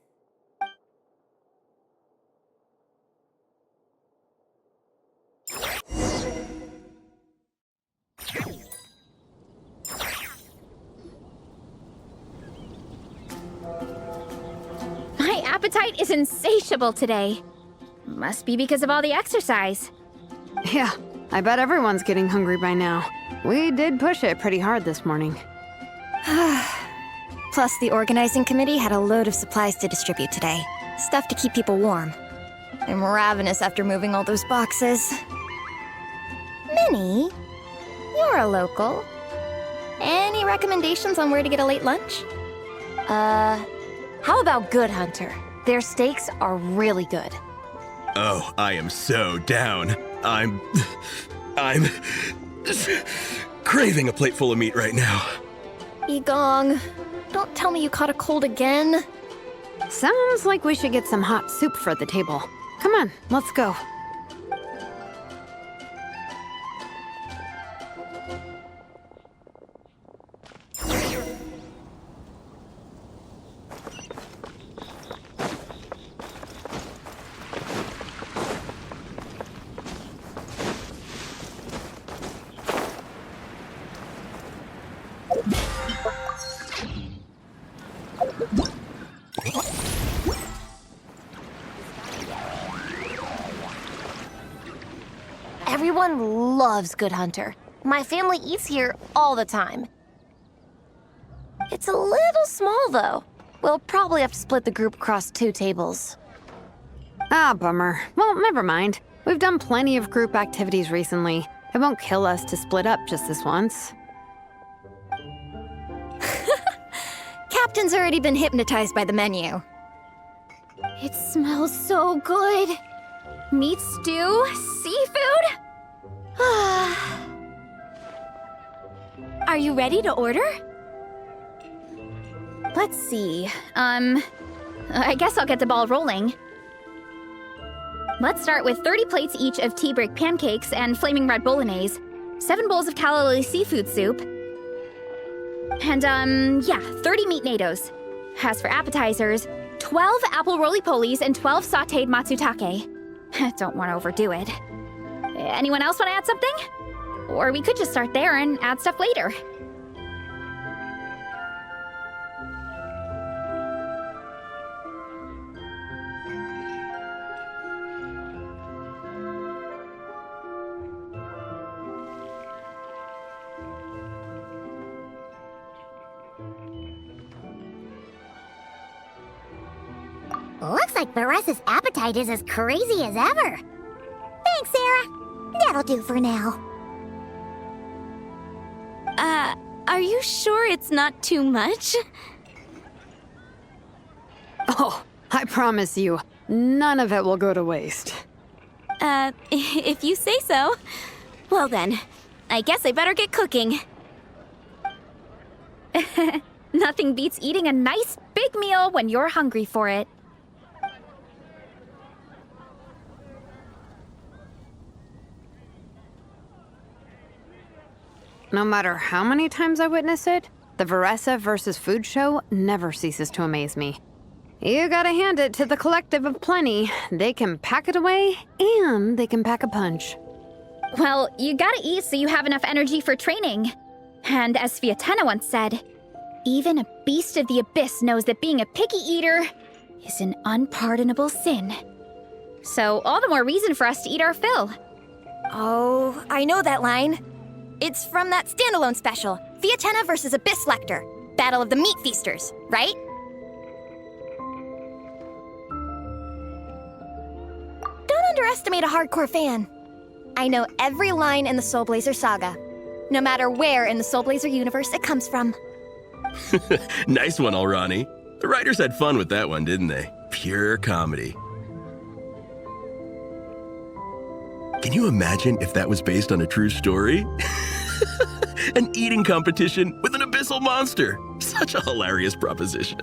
G: My appetite is insatiable today. Must be because of all the exercise.
C: Yeah, I bet everyone's getting hungry by now. We did push it pretty hard this morning.
B: Plus, the organizing committee had a load of supplies to distribute today. Stuff to keep people warm. I'm ravenous after moving all those boxes. Minnie, you're a local. Any recommendations on where to get a late lunch?
H: How about Good Hunter? Their steaks are really good.
D: Oh, I am so down. I'm craving a plate full of meat right now.
B: Igong, don't tell me you caught a cold again.
C: Sounds like we should get some hot soup for the table. Come on, let's go.
H: Everyone loves Good Hunter. My family eats here all the time. It's a little small, though. We'll probably have to split the group across 2 tables.
C: Ah, bummer. Well, never mind. We've done plenty of group activities recently. It won't kill us to split up just this once.
B: Captain's already been hypnotized by the menu.
G: It smells so good. Meat stew? Seafood? Are you ready to order? Let's see. I guess I'll get the ball rolling. Let's start with 30 plates each of tea break pancakes and flaming red bolognese, 7 bowls of calla lily seafood soup, and 30 meat natos. As for appetizers, 12 apple roly-polies and 12 sautéed matsutake. Don't want to overdo it. Anyone else want to add something? Or we could just start there and add stuff later.
B: Looks like Baressa's appetite is as crazy as ever. Thanks, Sarah. That'll do for now.
J: Are you sure it's not too much?
C: Oh, I promise you, none of it will go to waste.
J: If you say so. Well then, I guess I better get cooking.
G: Nothing beats eating a nice big meal when you're hungry for it.
C: No matter how many times I witness it, the Veressa versus Food show never ceases to amaze me. You gotta hand it to the collective of plenty. They can pack it away, and they can pack a punch.
G: Well, you gotta eat so you have enough energy for training. And as Fiatena once said, even a beast of the abyss knows that being a picky eater is an unpardonable sin. So all the more reason for us to eat our fill.
B: Oh, I know that line. It's from that standalone special, Fiatena versus Abyss Lecter, Battle of the Meat Feasters, right? Don't underestimate a hardcore fan. I know every line in the Soul Blazer saga, no matter where in the Soul Blazer universe it comes from.
D: Nice one, Alrani. The writers had fun with that one, didn't they? Pure comedy. Can you imagine if that was based on a true story? An eating competition with an abyssal monster. Such a hilarious proposition.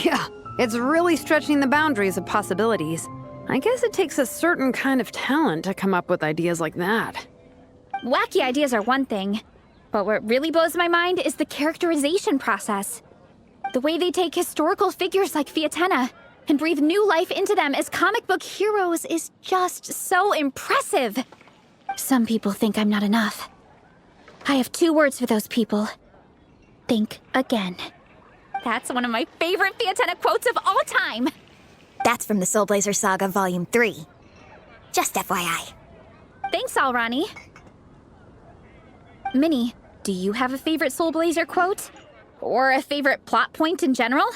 C: Yeah, it's really stretching the boundaries of possibilities. I guess it takes a certain kind of talent to come up with ideas like that.
G: Wacky ideas are one thing, but what really blows my mind is the characterization process. The way they take historical figures like Fiatenna and breathe new life into them as comic book heroes is just so impressive. Some people think I'm not enough. I have 2 words for those people. Think again. That's one of my favorite Fiatenna quotes of all time.
B: That's from the Soul Blazer Saga Volume 3. Just FYI.
G: Thanks, Alrani. Minnie, do you have a favorite Soul Blazer quote? Or a favorite plot point in general?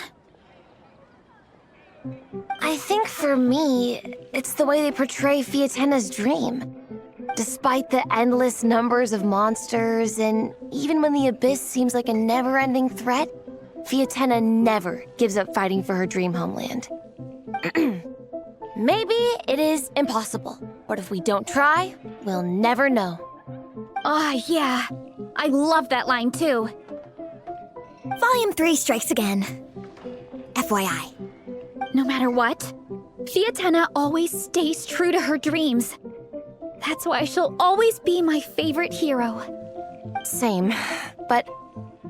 H: I think for me, it's the way they portray Fiatenna's dream. Despite the endless numbers of monsters, and even when the Abyss seems like a never-ending threat, Fiatenna never gives up fighting for her dream homeland. Maybe it is impossible, but if we don't try, we'll never know.
G: Oh, yeah. I love that line, too.
B: Volume 3 strikes again. FYI.
G: No matter what, Fiatenna always stays true to her dreams. That's why she'll always be my favorite hero.
H: Same, but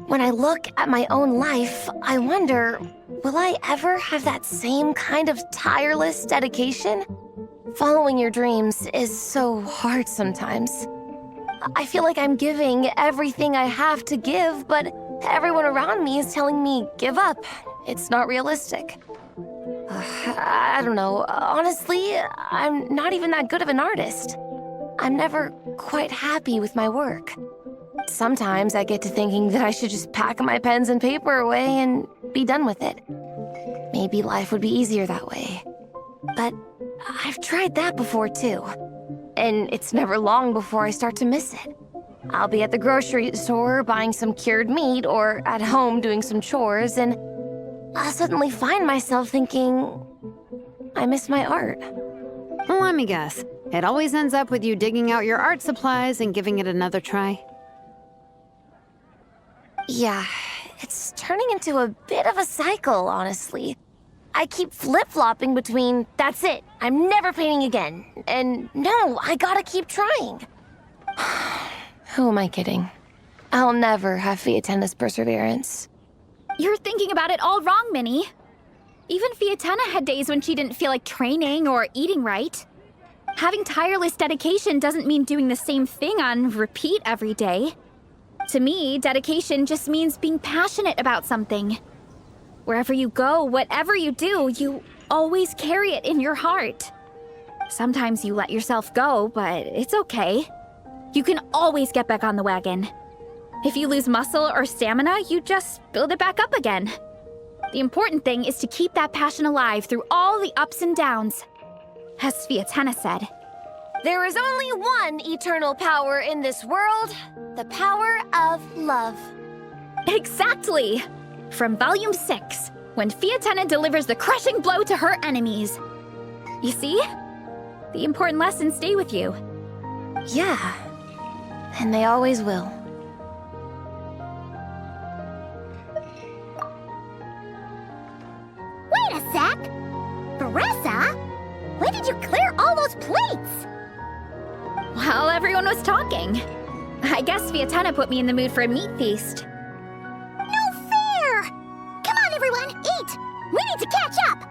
H: when I look at my own life, I wonder, will I ever have that same kind of tireless dedication? Following your dreams is so hard sometimes. I feel like I'm giving everything I have to give, but everyone around me is telling me, give up. It's not realistic. I don't know. Honestly, I'm not even that good of an artist. I'm never quite happy with my work. Sometimes I get to thinking that I should just pack my pens and paper away and be done with it. Maybe life would be easier that way. But I've tried that before too. And it's never long before I start to miss it. I'll be at the grocery store buying some cured meat or at home doing some chores, and I'll suddenly find myself thinking, I miss my art.
C: Well, let me guess. It always ends up with you digging out your art supplies and giving it another try.
H: Yeah, it's turning into a bit of a cycle, honestly. I keep flip-flopping between, that's it, I'm never painting again, and no, I gotta keep trying. Who am I kidding? I'll never have Fiatenna's perseverance.
G: You're thinking about it all wrong, Minnie. Even Fiatenna had days when she didn't feel like training or eating right. Having tireless dedication doesn't mean doing the same thing on repeat every day. To me, dedication just means being passionate about something. Wherever you go, whatever you do, you always carry it in your heart. Sometimes you let yourself go, but it's okay. You can always get back on the wagon. If you lose muscle or stamina, you just build it back up again. The important thing is to keep that passion alive through all the ups and downs. As Fiatenna said,
H: there is only one eternal power in this world, the power of love.
G: Exactly! From Volume 6, when Fiatenna delivers the crushing blow to her enemies. You see? The important lessons stay with you.
H: Yeah, and they always will.
B: Wait a sec! Beressa? When did you clear all those plates?
G: While everyone was talking. I guess Fiatenna put me in the mood for a meat feast.
B: No fair! Come on, everyone, eat! We need to catch up!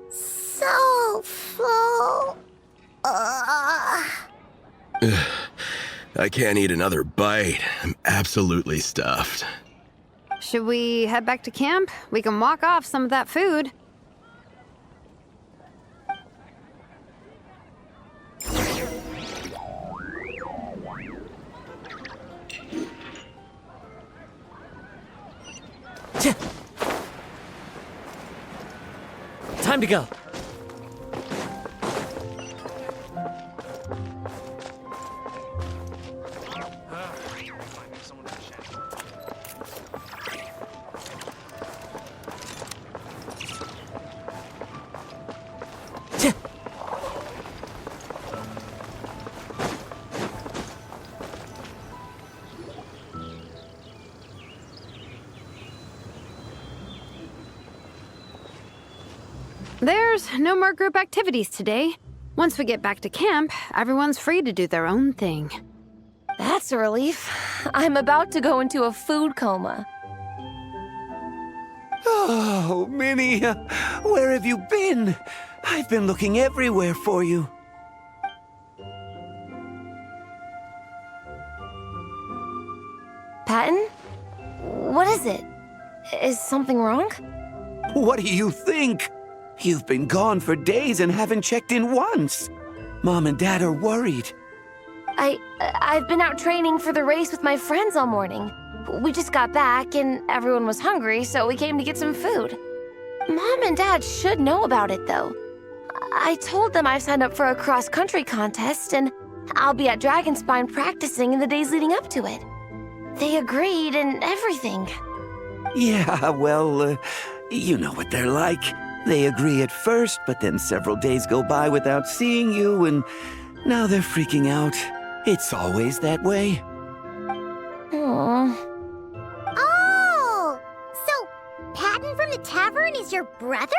B: So full.
D: I can't eat another bite. I'm absolutely stuffed.
C: Should we head back to camp? We can walk off some of that food.
E: Time to go.
C: There's no more group activities today. Once we get back to camp, everyone's free to do their own thing.
H: That's a relief. I'm about to go into a food coma.
K: Oh, Minnie, where have you been? I've been looking everywhere for you.
H: Patton? What is it? Is something wrong?
K: What do you think? You've been gone for days and haven't checked in once. Mom and Dad are worried.
H: I've been out training for the race with my friends all morning. We just got back and everyone was hungry, so we came to get some food. Mom and Dad should know about it, though. I told them I've signed up for a cross-country contest and I'll be at Dragonspine practicing in the days leading up to it. They agreed and everything.
K: Yeah, well, you know what they're like. They agree at first, but then several days go by without seeing you, and now they're freaking out. It's always that way.
H: Aww.
B: Oh! So, Patton from the tavern is your brother?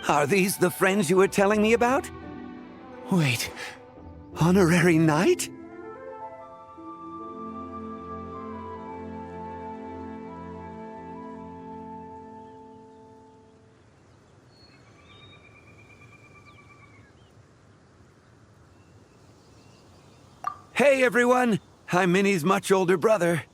K: Are these the friends you were telling me about? Wait, honorary knight? Hey everyone, I'm Minnie's much older brother.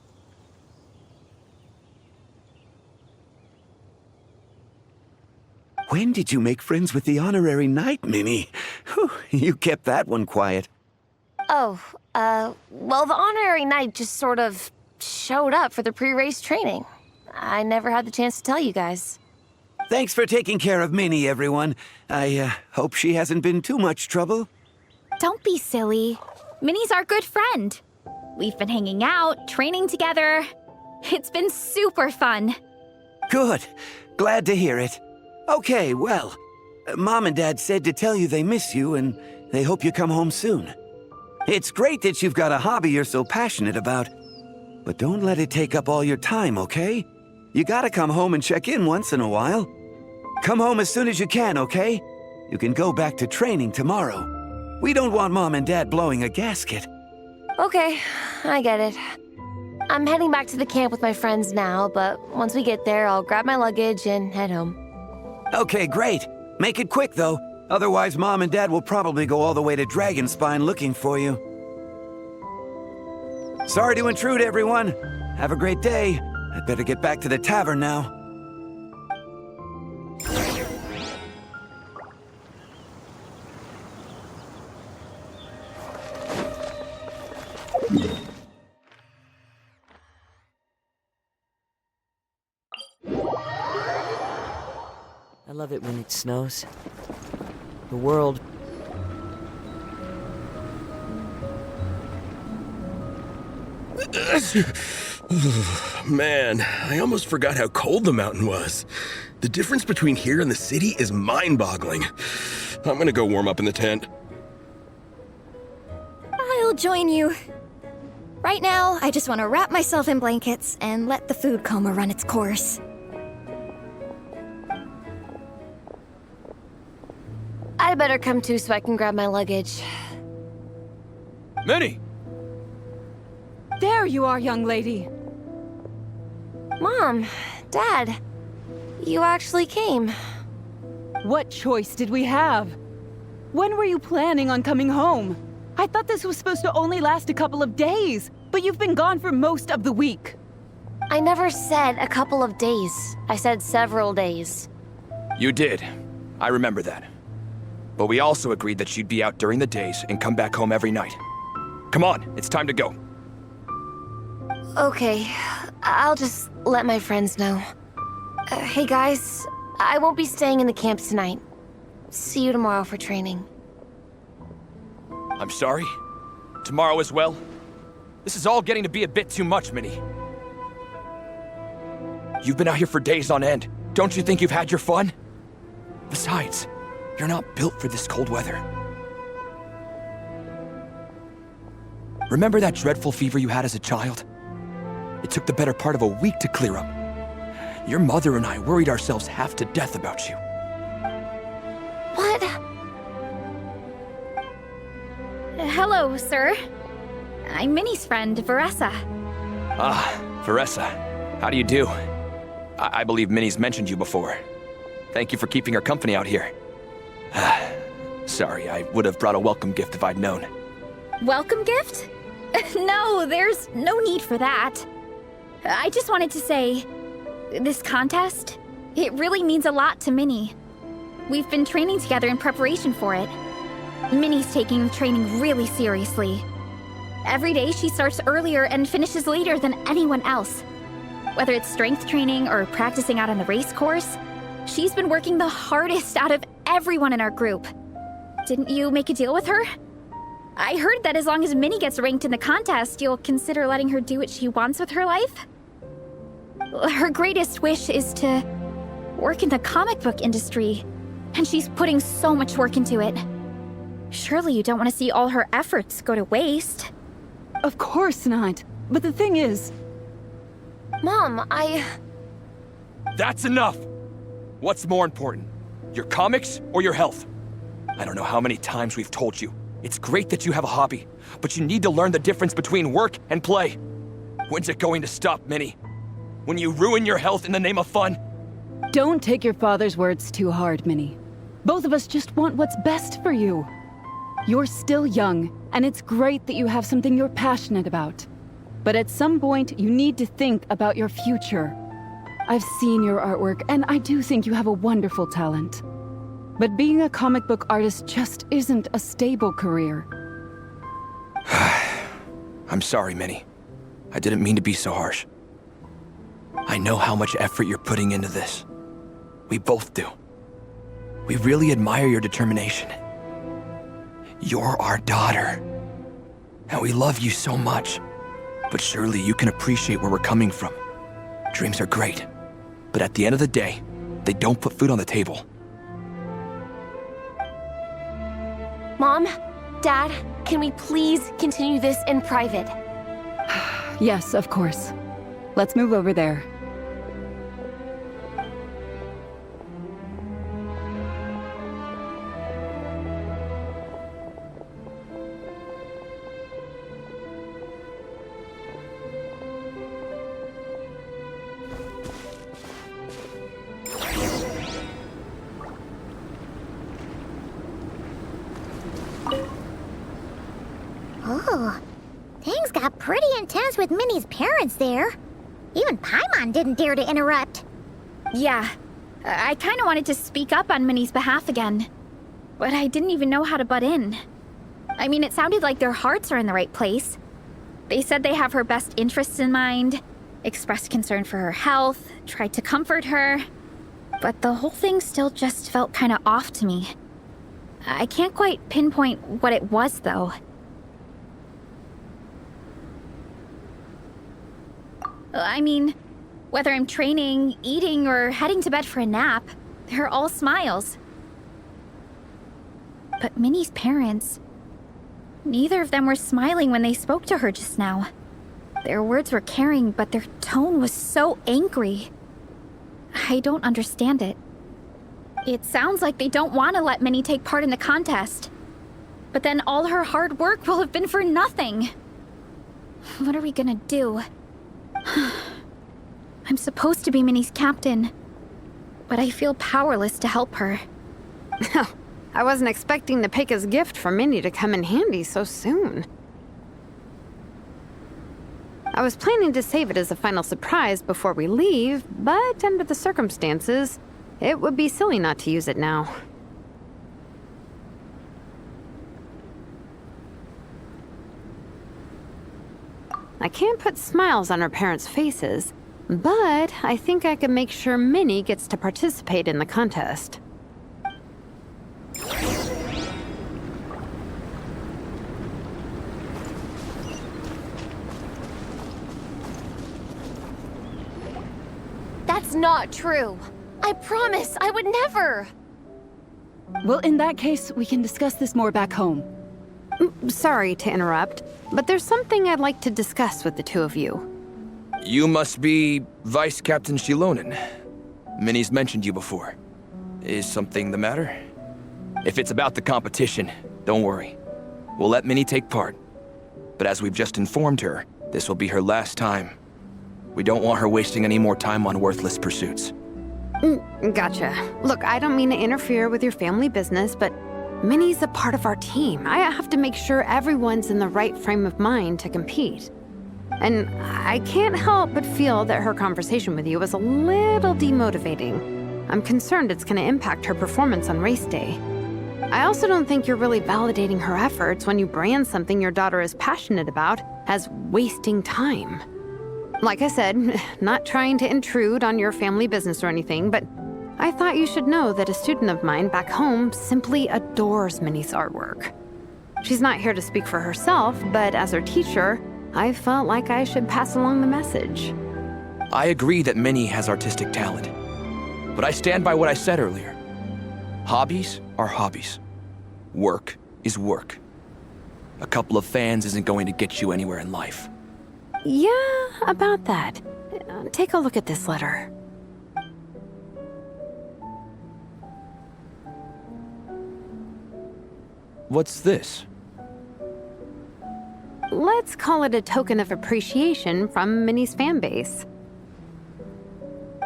K: When did you make friends with the honorary knight, Minnie? Whew, you kept that one quiet.
H: Oh, well, the honorary knight just sort of showed up for the pre-race training. I never had the chance to tell you guys.
K: Thanks for taking care of Minnie, everyone. I hope she hasn't been too much trouble.
J: Don't be silly. Minnie's our good friend. We've been hanging out, training together. It's been super fun.
K: Good. Glad to hear it. Okay, well, Mom and Dad said to tell you they miss you and they hope you come home soon. It's great that you've got a hobby you're so passionate about, but don't let it take up all your time, okay? You gotta come home and check in once in a while. Come home as soon as you can, okay? You can go back to training tomorrow. We don't want Mom and Dad blowing a gasket.
H: Okay, I get it. I'm heading back to the camp with my friends now, but once we get there, I'll grab my luggage and head home.
K: Okay, great. Make it quick, though. Otherwise, Mom and Dad will probably go all the way to Dragonspine looking for you. Sorry to intrude, everyone. Have a great day. I'd better get back to the tavern now.
E: I love it when it snows. The world...
D: Man, I almost forgot how cold the mountain was. The difference between here and the city is mind-boggling. I'm gonna go warm up in the tent.
B: I'll join you. Right now, I just want to wrap myself in blankets and let the food coma run its course.
H: I'd better come too so I can grab my luggage.
F: Minnie!
L: There you are, young lady.
H: Mom, Dad, you actually came.
L: What choice did we have? When were you planning on coming home? I thought this was supposed to only last a couple of days, but you've been gone for most of the week.
H: I never said a couple of days. I said several days.
M: You did. I remember that. But we also agreed that she'd be out during the days and come back home every night. Come on, it's time to go.
H: Okay, I'll just let my friends know. Hey guys, I won't be staying in the camps tonight. See you tomorrow for training.
M: I'm sorry. Tomorrow as well. This is all getting to be a bit too much, Minnie. You've been out here for days on end. Don't you think you've had your fun? Besides, you're not built for this cold weather. Remember that dreadful fever you had as a child? It took the better part of a week to clear up. Your mother and I worried ourselves half to death about you.
H: What?
J: Hello, sir. I'm Minnie's friend, Veressa.
M: Ah, Veressa. How do you do? I believe Minnie's mentioned you before. Thank you for keeping her company out here. Sorry, I would have brought a welcome gift if I'd known.
J: Welcome gift? No, there's no need for that. I just wanted to say, this contest, it really means a lot to Minnie. We've been training together in preparation for it. Minnie's taking the training really seriously. Every day she starts earlier and finishes later than anyone else. Whether it's strength training or practicing out on the race course, she's been working the hardest out of everyone in our group. Didn't you make a deal with her? I heard that as long as Minnie gets ranked in the contest, you'll consider letting her do what she wants with her life? Her greatest wish is to work in the comic book industry, and she's putting so much work into it. Surely you don't want to see all her efforts go to waste.
L: Of course not. But the thing is...
H: Mom,
M: That's enough! What's more important, your comics or your health? I don't know how many times we've told you. It's great that you have a hobby, but you need to learn the difference between work and play. When's it going to stop, Minnie? When you ruin your health in the name of fun?
L: Don't take your father's words too hard, Minnie. Both of us just want what's best for you. You're still young, and it's great that you have something you're passionate about. But at some point, you need to think about your future. I've seen your artwork, and I do think you have a wonderful talent. But being a comic book artist just isn't a stable career.
M: I'm sorry, Minnie. I didn't mean to be so harsh. I know how much effort you're putting into this. We both do. We really admire your determination. You're our daughter. And we love you so much. But surely you can appreciate where we're coming from. Dreams are great. But at the end of the day, they don't put food on the table.
H: Mom, Dad, can we please continue this in private?
L: Yes, of course. Let's move over there.
B: Oh, things got pretty intense with Minnie's parents there. Even Paimon didn't dare to interrupt.
J: Yeah, I kind of wanted to speak up on Minnie's behalf again. But I didn't even know how to butt in. I mean, it sounded like their hearts are in the right place. They said they have her best interests in mind, expressed concern for her health, tried to comfort her. But the whole thing still just felt kind of off to me. I can't quite pinpoint what it was, though. I mean, whether I'm training, eating, or heading to bed for a nap, they're all smiles. But Minnie's parents... neither of them were smiling when they spoke to her just now. Their words were caring, but their tone was so angry. I don't understand it. It sounds like they don't want to let Minnie take part in the contest. But then all her hard work will have been for nothing. What are we gonna do? I'm supposed to be Minnie's captain, but I feel powerless to help her.
C: I wasn't expecting the Pekka's gift for Minnie to come in handy so soon. I was planning to save it as a final surprise before we leave, but under the circumstances, it would be silly not to use it now. I can't put smiles on her parents' faces, but I think I can make sure Minnie gets to participate in the contest.
H: That's not true. I promise I would never.
L: Well, in that case, we can discuss this more back home.
C: Sorry to interrupt, but there's something I'd like to discuss with the two of you.
M: You must be Vice Captain Shilonen. Minnie's mentioned you before. Is something the matter? If it's about the competition, don't worry. We'll let Minnie take part. But as we've just informed her, this will be her last time. We don't want her wasting any more time on worthless pursuits.
C: Gotcha. Look, I don't mean to interfere with your family business, but Minnie's a part of our team. I have to make sure everyone's in the right frame of mind to compete. And I can't help but feel that her conversation with you was a little demotivating. I'm concerned it's going to impact her performance on race day. I also don't think you're really validating her efforts when you brand something your daughter is passionate about as wasting time. Like I said, not trying to intrude on your family business or anything, but I thought you should know that a student of mine back home simply adores Minnie's artwork. She's not here to speak for herself, but as her teacher, I felt like I should pass along the message.
M: I agree that Minnie has artistic talent. But I stand by what I said earlier. Hobbies are hobbies. Work is work. A couple of fans isn't going to get you anywhere in life.
C: Yeah, about that. Take a look at this letter.
M: What's this?
C: Let's call it a token of appreciation from Minnie's fan base.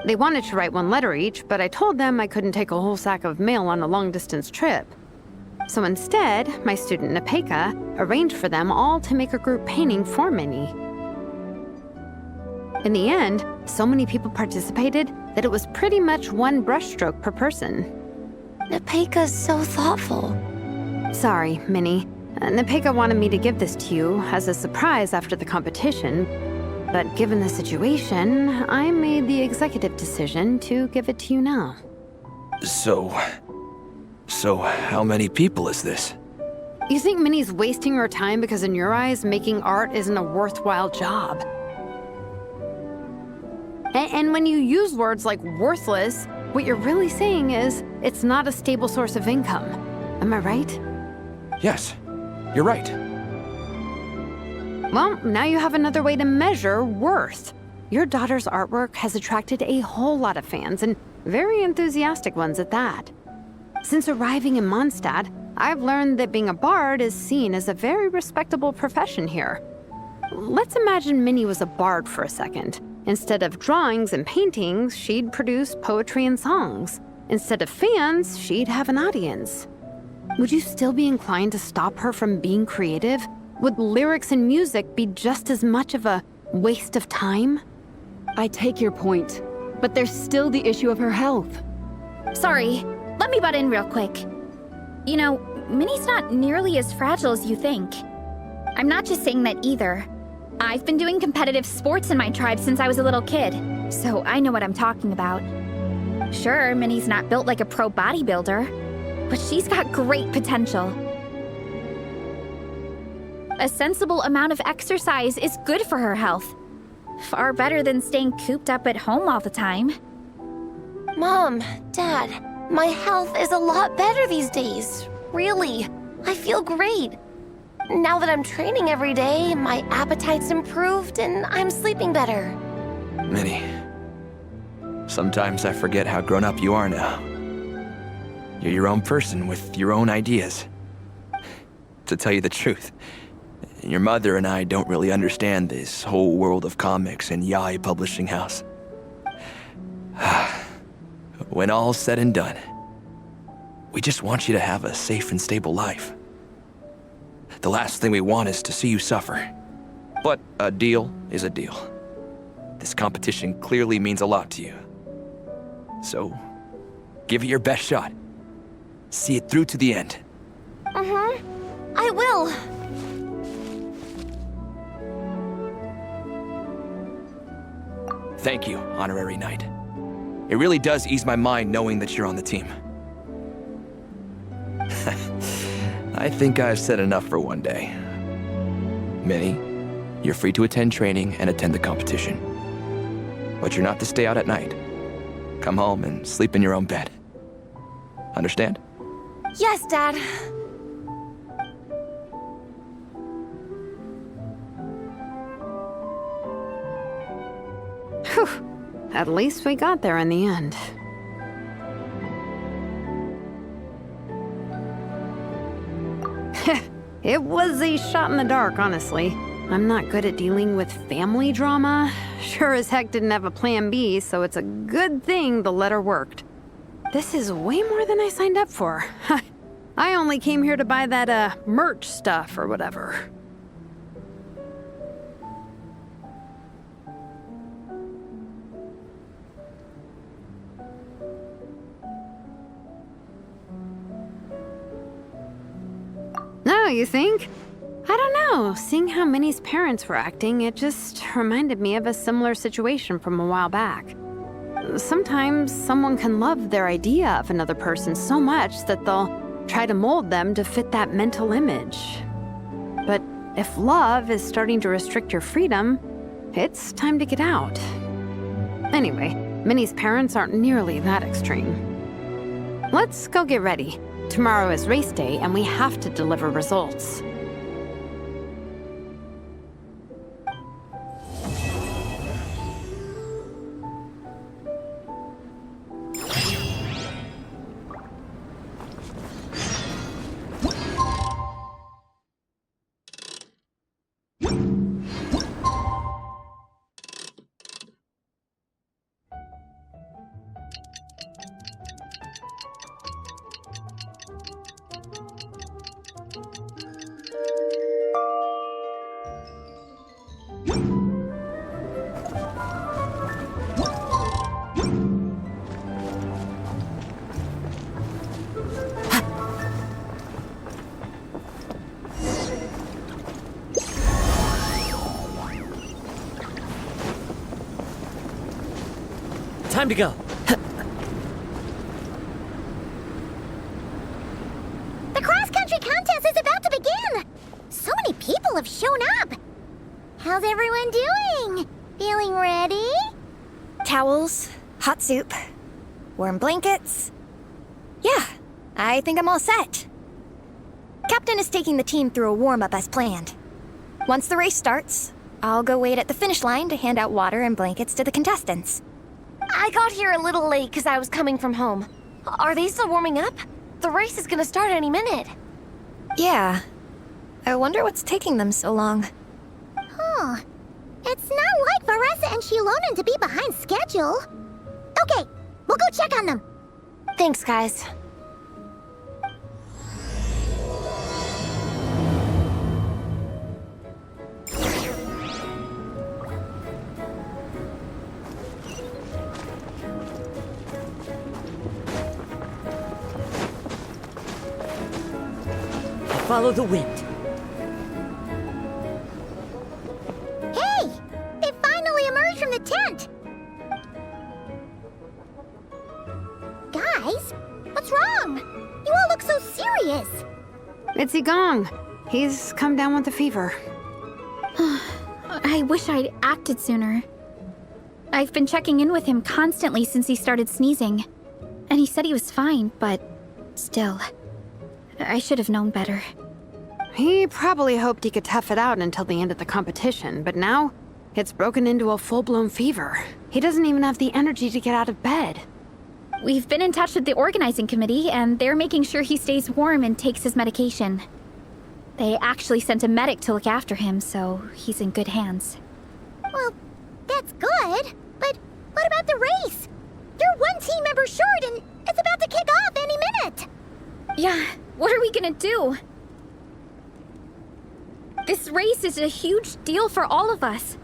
C: They wanted to write one letter each, but I told them I couldn't take a whole sack of mail on a long-distance trip. So instead, my student Nepeka arranged for them all to make a group painting for Minnie. In the end, so many people participated that it was pretty much one brushstroke per person.
H: Nepeka's so thoughtful.
C: Sorry, Minnie. Nepeka wanted me to give this to you as a surprise after the competition, but given the situation, I made the executive decision to give it to you now.
M: So how many people is this?
C: You think Minnie's wasting her time because in your eyes, making art isn't a worthwhile job? And when you use words like worthless, what you're really saying is it's not a stable source of income. Am I right?
M: Yes, you're right.
C: Well, now you have another way to measure worth. Your daughter's artwork has attracted a whole lot of fans, and very enthusiastic ones at that. Since arriving in Mondstadt, I've learned that being a bard is seen as a very respectable profession here. Let's imagine Minnie was a bard for a second. Instead of drawings and paintings, she'd produce poetry and songs. Instead of fans, she'd have an audience. Would you still be inclined to stop her from being creative? Would lyrics and music be just as much of a waste of time?
L: I take your point, but there's still the issue of her health.
J: Sorry, let me butt in real quick. You know, Minnie's not nearly as fragile as you think. I'm not just saying that either. I've been doing competitive sports in my tribe since I was a little kid, so I know what I'm talking about. Sure, Minnie's not built like a pro bodybuilder, but she's got great potential. A sensible amount of exercise is good for her health. Far better than staying cooped up at home all the time.
H: Mom, Dad, my health is a lot better these days. Really, I feel great. Now that I'm training every day, my appetite's improved and I'm sleeping better.
M: Minnie, sometimes I forget how grown up you are now. You're your own person with your own ideas. To tell you the truth, your mother and I don't really understand this whole world of comics and yaoi publishing house. When all's said and done, we just want you to have a safe and stable life. The last thing we want is to see you suffer. But a deal is a deal. This competition clearly means a lot to you. So, give it your best shot. See it through to the end.
H: I will.
M: Thank you, Honorary Knight. It really does ease my mind knowing that you're on the team. I think I've said enough for one day. Minnie, you're free to attend training and attend the competition. But you're not to stay out at night. Come home and sleep in your own bed. Understand?
H: Yes, Dad.
C: Whew. At least we got there in the end. It was a shot in the dark, honestly. I'm not good at dealing with family drama. Sure as heck didn't have a plan B, so it's a good thing the letter worked. This is way more than I signed up for. I only came here to buy that, merch stuff or whatever. No, you think? I don't know. Seeing how Minnie's parents were acting, it just reminded me of a similar situation from a while back. Sometimes someone can love their idea of another person so much that they'll try to mold them to fit that mental image. But if love is starting to restrict your freedom, it's time to get out. Anyway, Minnie's parents aren't nearly that extreme. Let's go get ready. Tomorrow is race day, and we have to deliver results.
E: Time to go.
B: The cross-country contest is about to begin! So many people have shown up! How's everyone doing? Feeling ready?
J: Towels, hot soup, warm blankets. Yeah, I think I'm all set. Captain is taking the team through a warm-up as planned. Once the race starts, I'll go wait at the finish line to hand out water and blankets to the contestants.
H: I got here a little late because I was coming from home. Are they still warming up? The race is gonna start any minute.
J: Yeah. I wonder what's taking them so long.
B: Huh. It's not like Varessa and Shilonen to be behind schedule. Okay, we'll go check on them.
H: Thanks, guys.
E: Follow the wind.
B: Hey! They finally emerged from the tent! Guys, what's wrong? You all look so serious.
C: It's Igong. He's come down with a fever.
G: I wish I'd acted sooner. I've been checking in with him constantly since he started sneezing. And he said he was fine, but still. I should have known better.
C: He probably hoped he could tough it out until the end of the competition, but now it's broken into a full-blown fever. He doesn't even have the energy to get out of bed.
G: We've been in touch with the organizing committee, and they're making sure he stays warm and takes his medication. They actually sent a medic to look after him, so he's in good hands.
B: Well, that's good, but what about the race? You're one team member short, and it's about to kick off any minute.
G: Yeah, what are we gonna do? This race is a huge deal for all of us.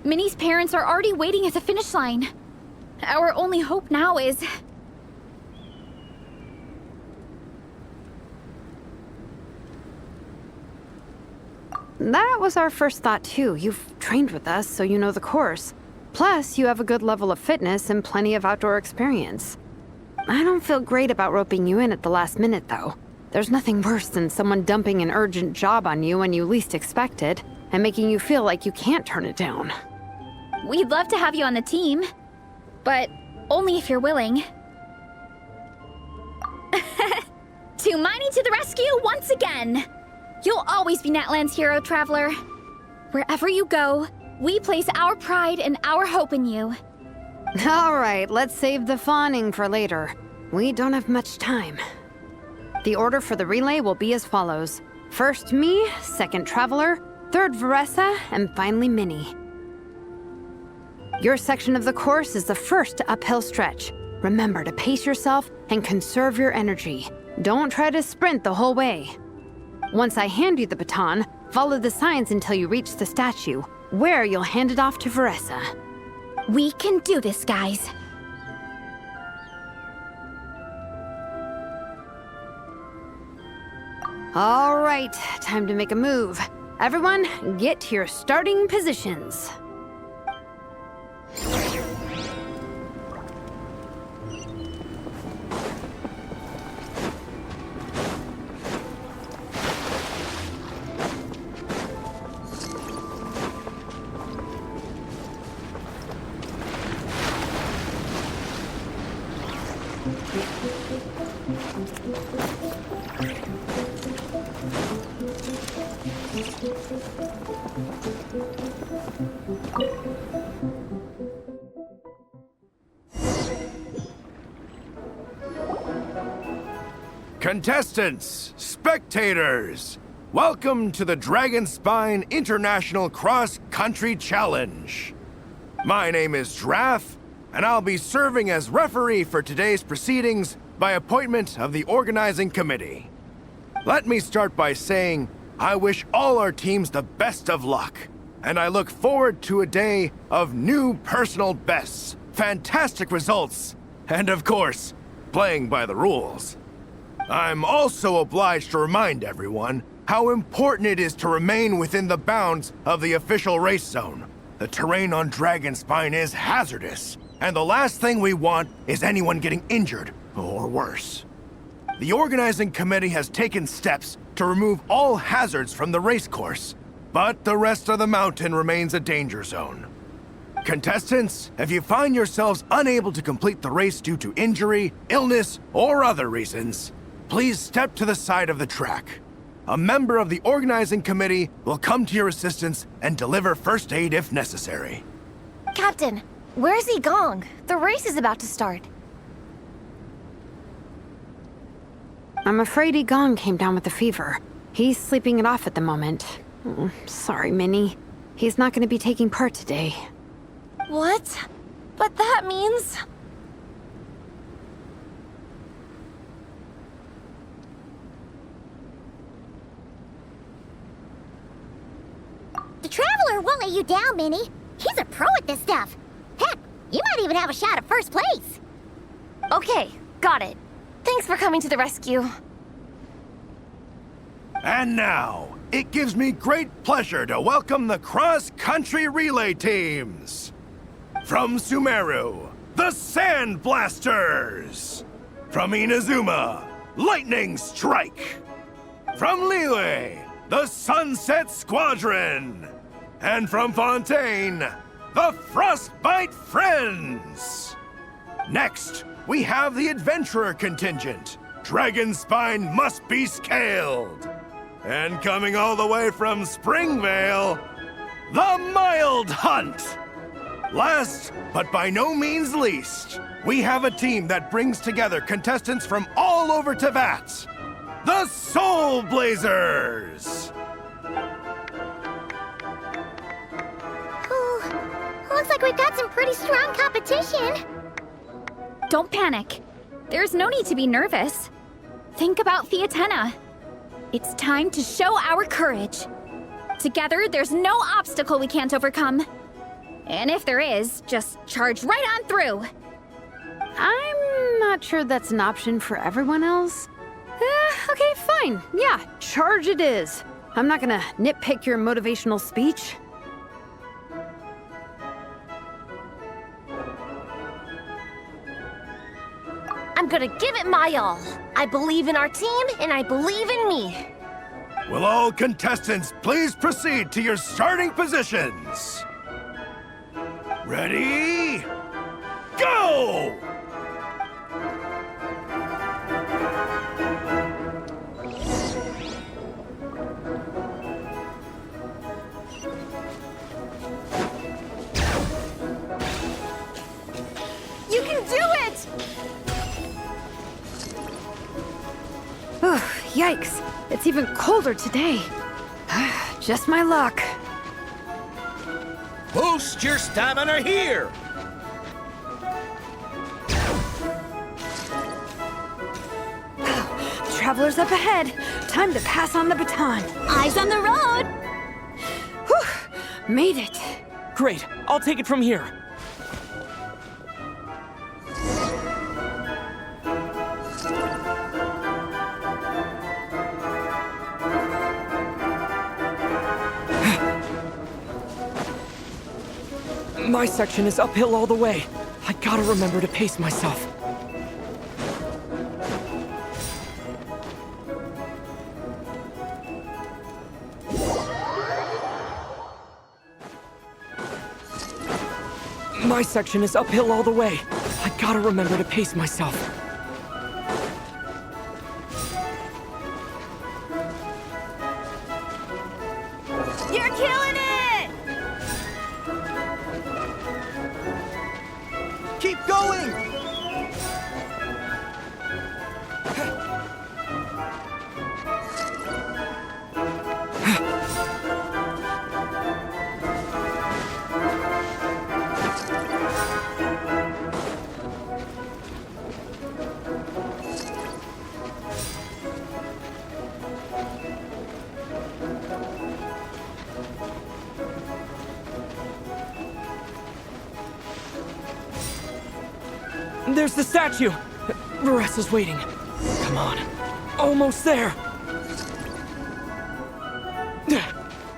G: Minnie's parents are already waiting at the finish line. Our only hope now is...
C: That was our first thought, too. You've trained with us, so you know the course. Plus, you have a good level of fitness and plenty of outdoor experience. I don't feel great about roping you in at the last minute, though. There's nothing worse than someone dumping an urgent job on you when you least expect it, and making you feel like you can't turn it down.
J: We'd love to have you on the team, but only if you're willing. To Miney to the rescue once again! You'll always be Natlan's hero, Traveler. Wherever you go, we place our pride and our hope in you.
C: All right, let's save the fawning for later. We don't have much time. The order for the relay will be as follows. First me, second Traveler, third Veressa, and finally Minnie. Your section of the course is the first uphill stretch. Remember to pace yourself and conserve your energy. Don't try to sprint the whole way. Once I hand you the baton, follow the signs until you reach the statue, where you'll hand it off to Veressa.
J: We can do this, guys.
C: All right, time to make a move. Everyone, get to your starting positions.
F: Contestants, spectators, welcome to the Dragonspine International Cross Country Challenge. My name is Draff, and I'll be serving as referee for today's proceedings by appointment of the organizing committee. Let me start by saying I wish all our teams the best of luck, and I look forward to a day of new personal bests, fantastic results, and of course, playing by the rules. I'm also obliged to remind everyone how important it is to remain within the bounds of the official race zone. The terrain on Dragonspine is hazardous, and the last thing we want is anyone getting injured, or worse. The organizing committee has taken steps to remove all hazards from the race course, but the rest of the mountain remains a danger zone. Contestants, if you find yourselves unable to complete the race due to injury, illness, or other reasons, please step to the side of the track. A member of the organizing committee will come to your assistance and deliver first aid if necessary.
H: Captain, where's Gong? The race is about to start.
C: I'm afraid Gong came down with a fever. He's sleeping it off at the moment. Sorry, Minnie. He's not going to be taking part today.
H: What? But that means...
B: The Traveler won't let you down, Minnie. He's a pro at this stuff. Heck, you might even have a shot at first place.
H: Okay, got it. Thanks for coming to the rescue.
F: And now, it gives me great pleasure to welcome the cross-country relay teams. From Sumeru, the Sand Blasters. From Inazuma, Lightning Strike. From Liyue, the Sunset Squadron. And from Fontaine, the Frostbite Friends. Next, we have the Adventurer contingent. Dragonspine must be scaled. And coming all the way from Springvale, the Mild Hunt. Last, but by no means least, we have a team that brings together contestants from all over Teyvat. The Soul Blazers!
B: Ooh, looks like we've got some pretty strong competition.
J: Don't panic. There's no need to be nervous. Think about Theatena. It's time to show our courage. Together, there's no obstacle we can't overcome. And if there is, just charge right on through.
C: I'm not sure that's an option for everyone else. Okay, fine. Yeah, charge it is. I'm not gonna nitpick your motivational speech.
H: I'm gonna give it my all. I believe in our team, and I believe in me.
F: Will all contestants please proceed to your starting positions? Ready? Go!
J: You can do it!
C: Ugh, yikes. It's even colder today. Just my luck.
N: Boost your stamina here!
C: Travelers up ahead. Time to pass on the baton.
B: Eyes on the road!
C: Whew, made it.
E: Great, I'll take it from here. My section is uphill all the way. I gotta remember to pace myself. My section is uphill all the way. I gotta remember to pace myself.
J: You're killing it!
N: Keep going!
E: There's the statue! Varesa's waiting. Come on. Almost there!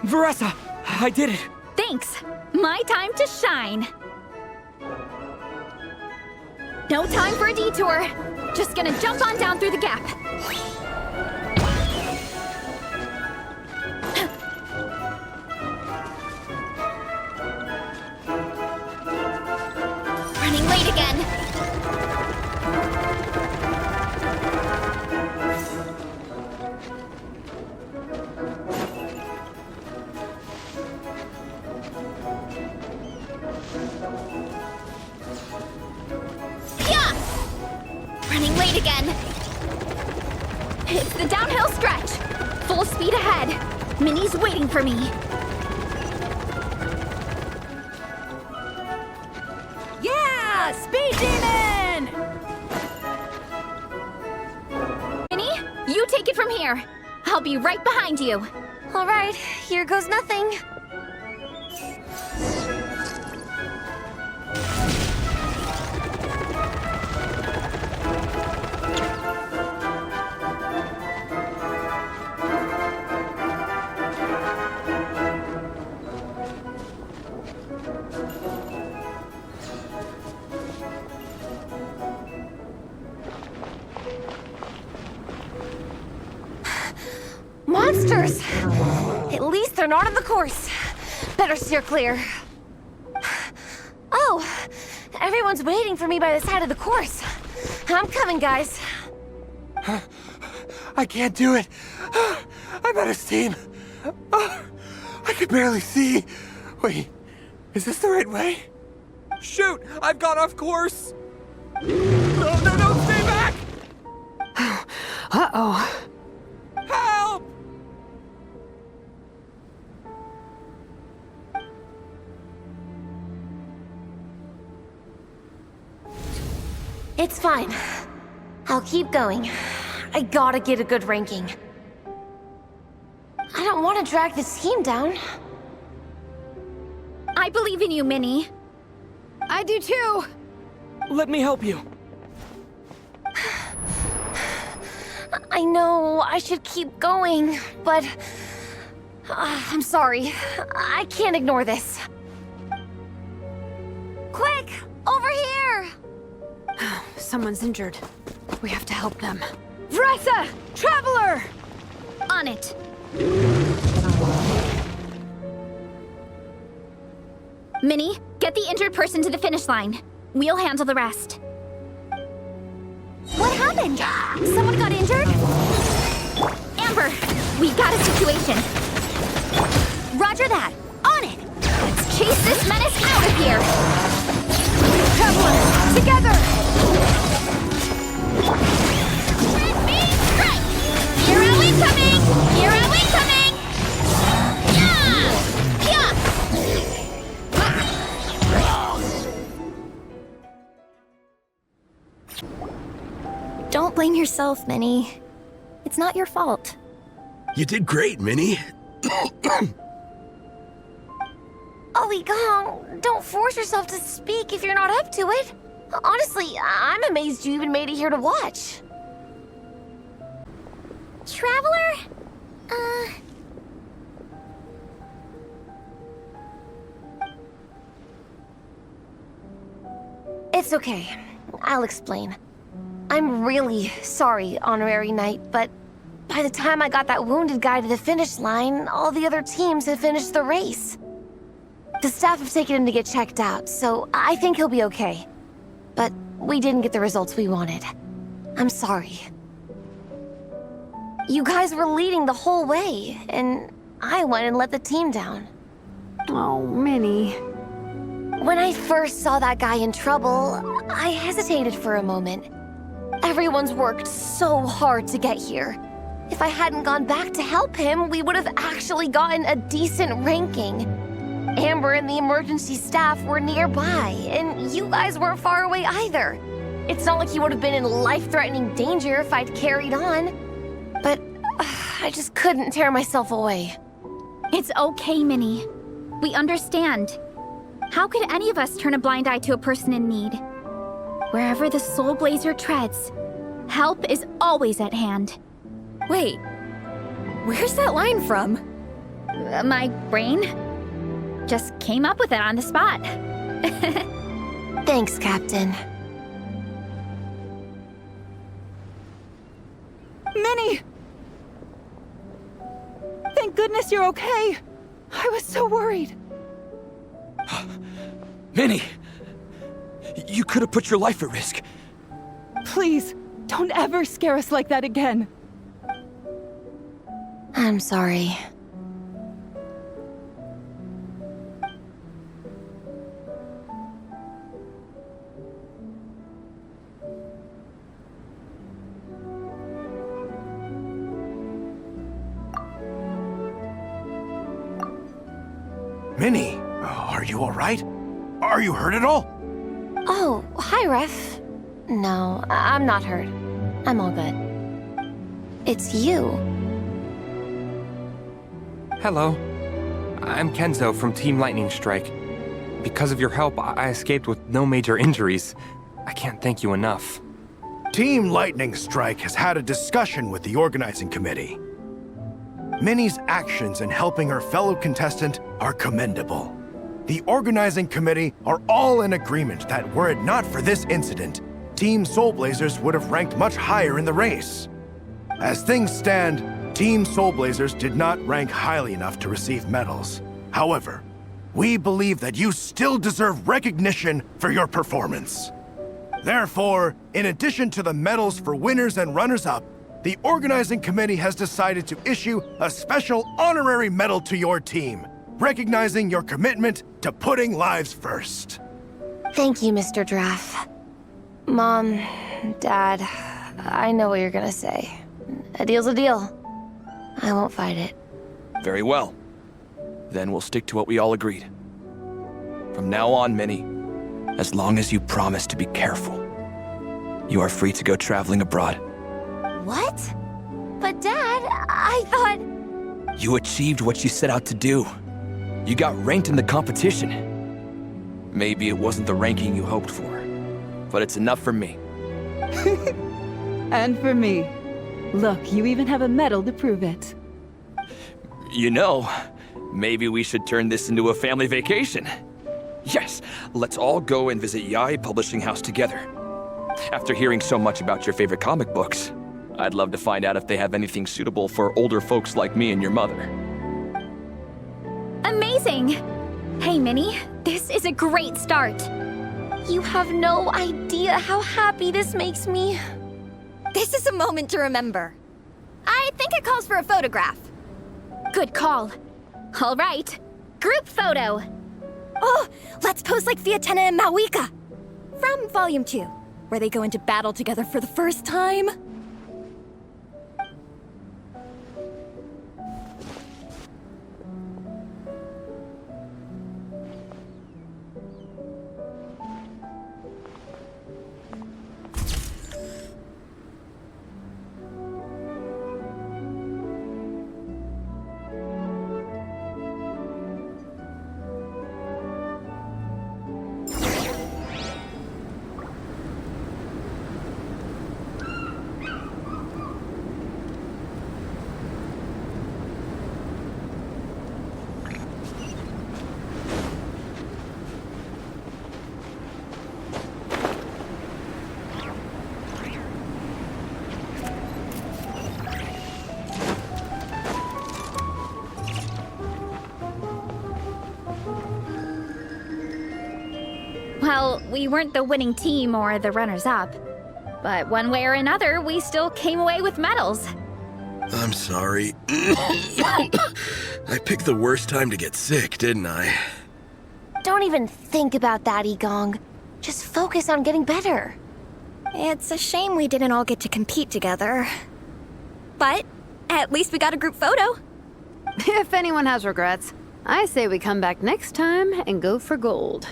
E: Varesa! I did it!
J: Thanks. My time to shine. No time for a detour. Just gonna jump on down through the gap. Running late again. Running late again. It's the downhill stretch. Full speed ahead. Minnie's waiting for me.
B: Yeah! Speed Demon!
J: Minnie, you take it from here. I'll be right behind you.
H: All right, here goes nothing. Monsters! At least they're not on the course. Better steer clear. Oh, everyone's waiting for me by the side of the course. I'm coming, guys.
F: I can't do it. I'm out of steam. I could barely see. Wait, is this the right way?
E: Shoot! I've got off course! No, stay back!
C: Uh-oh.
E: Help!
H: It's fine. I'll keep going. I gotta get a good ranking. I don't want to drag this team down.
J: I believe in you, Minnie.
C: I do too.
E: Let me help you.
H: I know I should keep going, but... I'm sorry. I can't ignore this. Quick! Over here!
C: Someone's injured. We have to help them. Vressa! Traveler!
J: On it. Minnie, get the injured person to the finish line. We'll handle the rest.
B: What happened? Someone got injured?
J: Amber, we got a situation.
B: Roger that. On it.
J: Let's chase this menace out of here.
C: Traveler! Together!
J: Red beam strike! Hero incoming! Hero incoming! Yeah! Yeah!
B: Don't blame yourself, Minnie. It's not your fault.
D: You did great, Minnie.
H: Ollie Gong, don't force yourself to speak if you're not up to it. Honestly, I'm amazed you even made it here to watch.
B: Traveler?
H: It's okay. I'll explain. I'm really sorry, Honorary Knight, but by the time I got that wounded guy to the finish line, all the other teams had finished the race. The staff have taken him to get checked out, so I think he'll be okay. But we didn't get the results we wanted. I'm sorry. You guys were leading the whole way, and I went and let the team down.
C: Oh, Minnie.
H: When I first saw that guy in trouble, I hesitated for a moment. Everyone's worked so hard to get here. If I hadn't gone back to help him, we would have actually gotten a decent ranking. Amber and the emergency staff were nearby, and you guys weren't far away either. It's not like he would have been in life-threatening danger if I'd carried on. But I just couldn't tear myself away.
J: It's okay, Minnie. We understand. How could any of us turn a blind eye to a person in need? Wherever the Soul Blazer treads, help is always at hand.
B: Wait, where's that line from?
J: My brain just came up with it on the spot.
H: Thanks, Captain.
L: Minnie! Thank goodness you're okay. I was so worried.
M: Minnie! You could have put your life at risk.
L: Please, don't ever scare us like that again.
H: I'm sorry.
F: Minnie, are you all right? Are you hurt at all?
H: Oh, hi, Ref. No, I'm not hurt. I'm all good. It's you.
E: Hello. I'm Kenzo from Team Lightning Strike. Because of your help, I escaped with no major injuries. I can't thank you enough.
F: Team Lightning Strike has had a discussion with the organizing committee. Minnie's actions in helping her fellow contestant are commendable. The organizing committee are all in agreement that were it not for this incident, Team Soul Blazers would have ranked much higher in the race. As things stand, Team Soul Blazers did not rank highly enough to receive medals. However, we believe that you still deserve recognition for your performance. Therefore, in addition to the medals for winners and runners-up, the organizing committee has decided to issue a special honorary medal to your team, recognizing your commitment to putting lives first.
H: Thank you, Mr. Draff. Mom, Dad, I know what you're gonna say. A deal's a deal. I won't fight it.
M: Very well. Then we'll stick to what we all agreed. From now on, Minnie, as long as you promise to be careful, you are free to go traveling abroad.
H: What? But Dad, I thought...
M: You achieved what you set out to do. You got ranked in the competition. Maybe it wasn't the ranking you hoped for, but it's enough for me.
L: And for me. Look, you even have a medal to prove it.
M: You know, maybe we should turn this into a family vacation. Yes, let's all go and visit Yae Publishing House together. After hearing so much about your favorite comic books, I'd love to find out if they have anything suitable for older folks like me and your mother.
J: Amazing! Hey, Minnie, this is a great start.
H: You have no idea how happy this makes me.
B: This is a moment to remember. I think it calls for a photograph.
J: Good call. All right, group photo.
B: Oh, let's pose like Fiatena and Mawika. From Volume 2, where they go into battle together for the first time.
J: Well, we weren't the winning team or the runners-up. But one way or another, we still came away with medals.
D: I'm sorry. I picked the worst time to get sick, didn't I?
H: Don't even think about that, Igong. Just focus on getting better.
B: It's a shame we didn't all get to compete together. But at least we got a group photo.
C: If anyone has regrets, I say we come back next time and go for gold.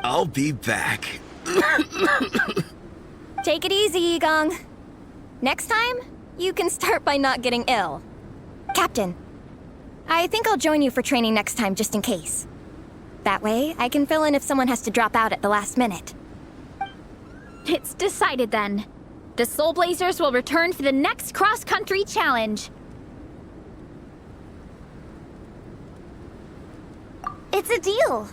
D: I'll be back.
B: Take it easy, Igong. Next time, you can start by not getting ill. Captain, I think I'll join you for training next time just in case. That way, I can fill in if someone has to drop out at the last minute.
J: It's decided then. The Soul Blazers will return for the next cross-country challenge.
B: It's a deal.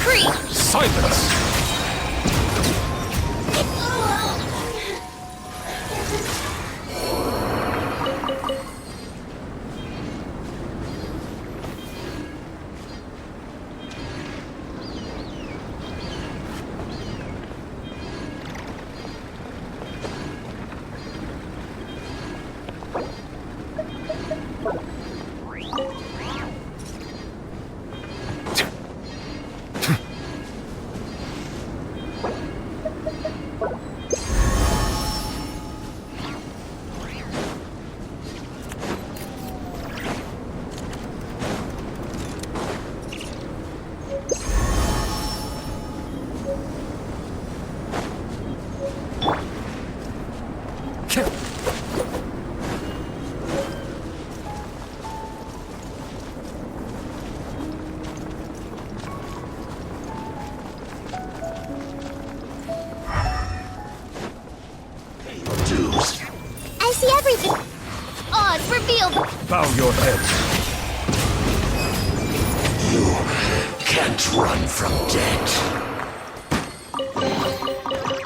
G: free!
A: Silence!
B: I see everything.
G: Oz, revealed!
F: Bow your head.
O: You can't run from death.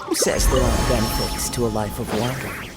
P: Who says there aren't benefits to a life of wonder?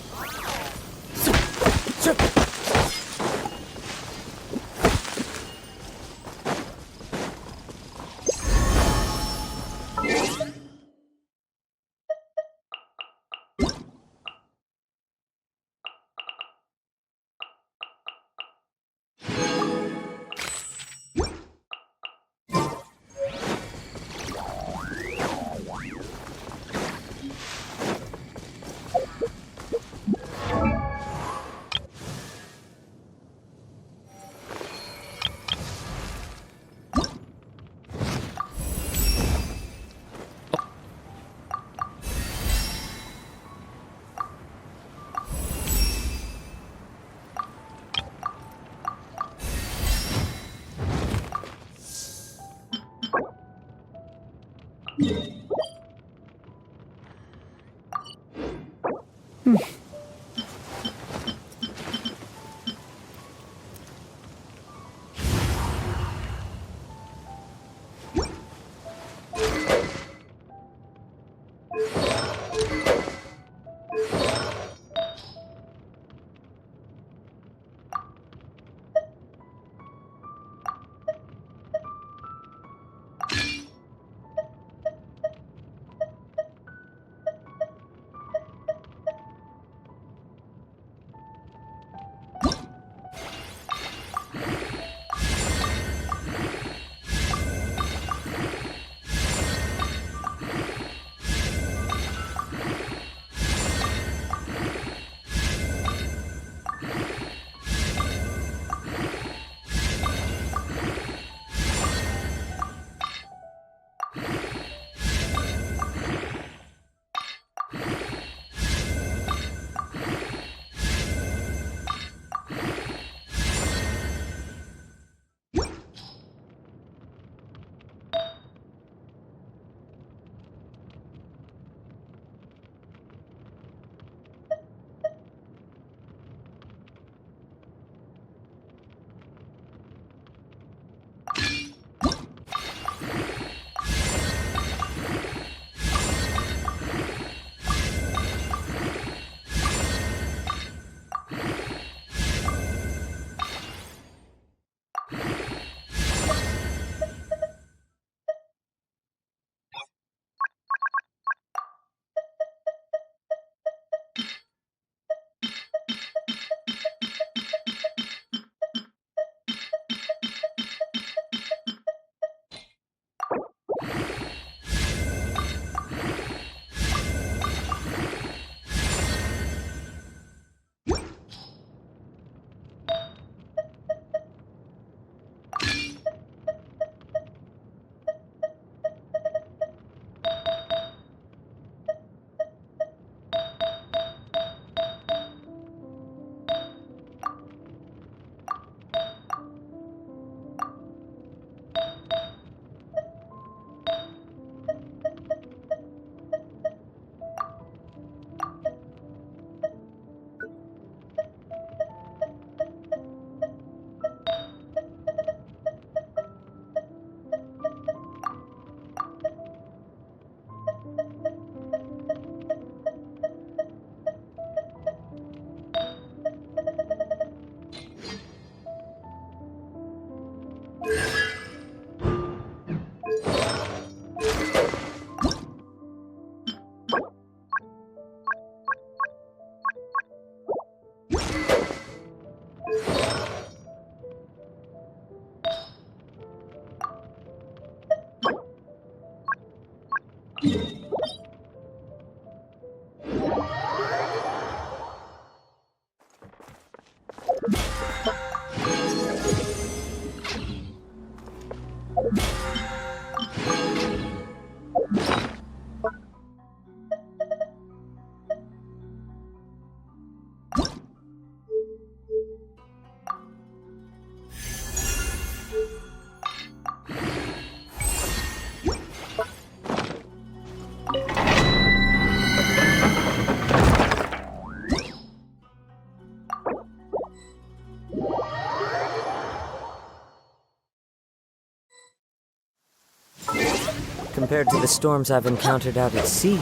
P: Compared to the storms I've encountered out at sea,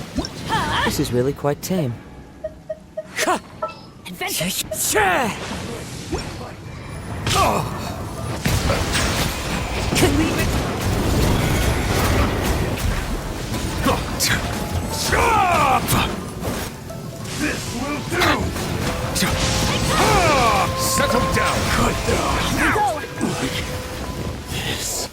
P: this is really quite tame.
F: This will do! Settle down! Good now! Yes.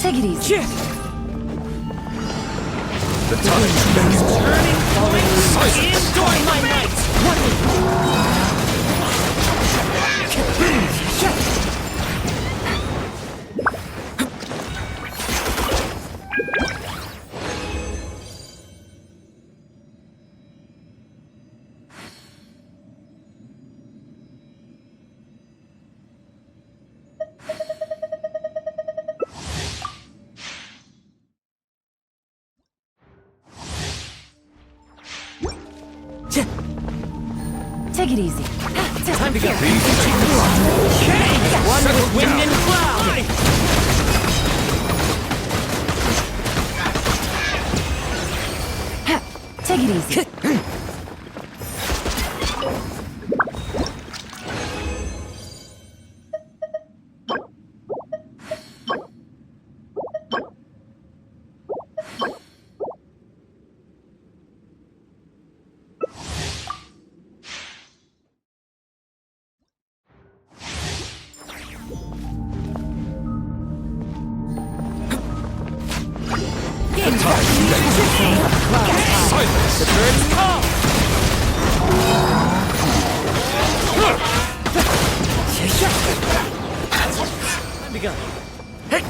L: Take it easy.
F: The time is turning point
N: Enjoy my night!
L: Take it easy.
N: Time to go. One with wind and cloud.
L: Take it easy.
N: Silence! The birds call! Time to go. Hey!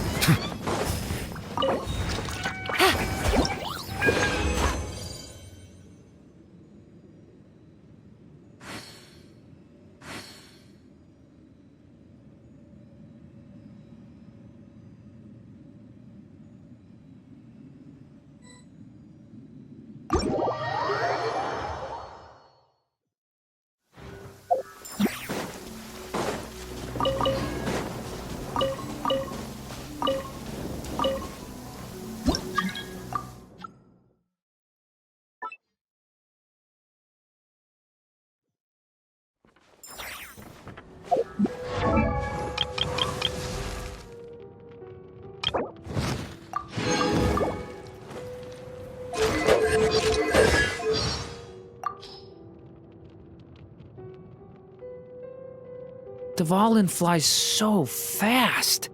Q: Dvalin flies so fast.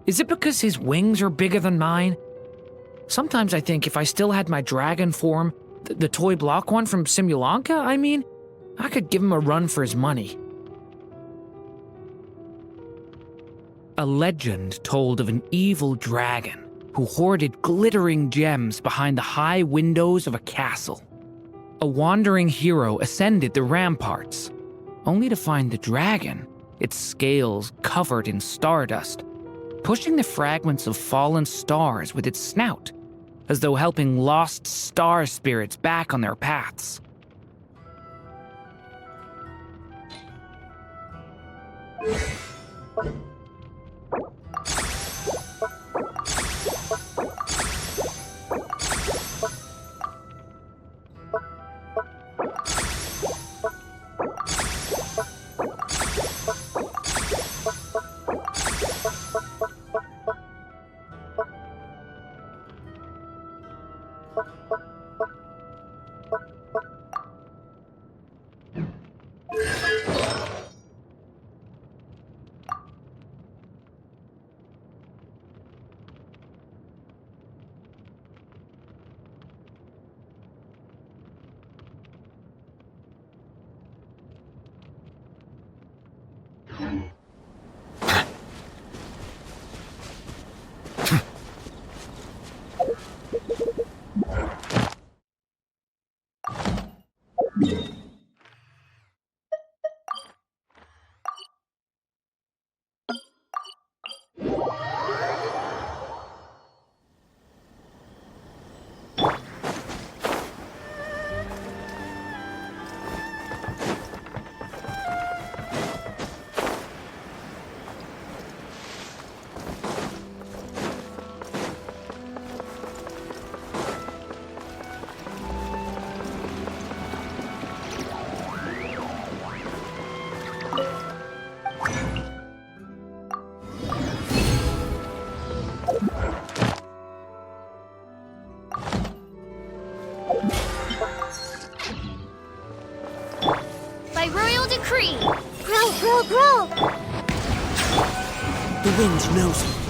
Q: Is it because his wings are bigger than mine? Sometimes I think if I still had my dragon form, the toy block one from Simulanka, I mean, I could give him a run for his money. A legend told of an evil dragon who hoarded glittering gems behind the high windows of a castle. A wandering hero ascended the ramparts, only to find the dragon, its scales covered in stardust, pushing the fragments of fallen stars with its snout, as though helping lost star spirits back on their paths.
B: By royal decree. Grow, grow, grow.
D: The wind knows it.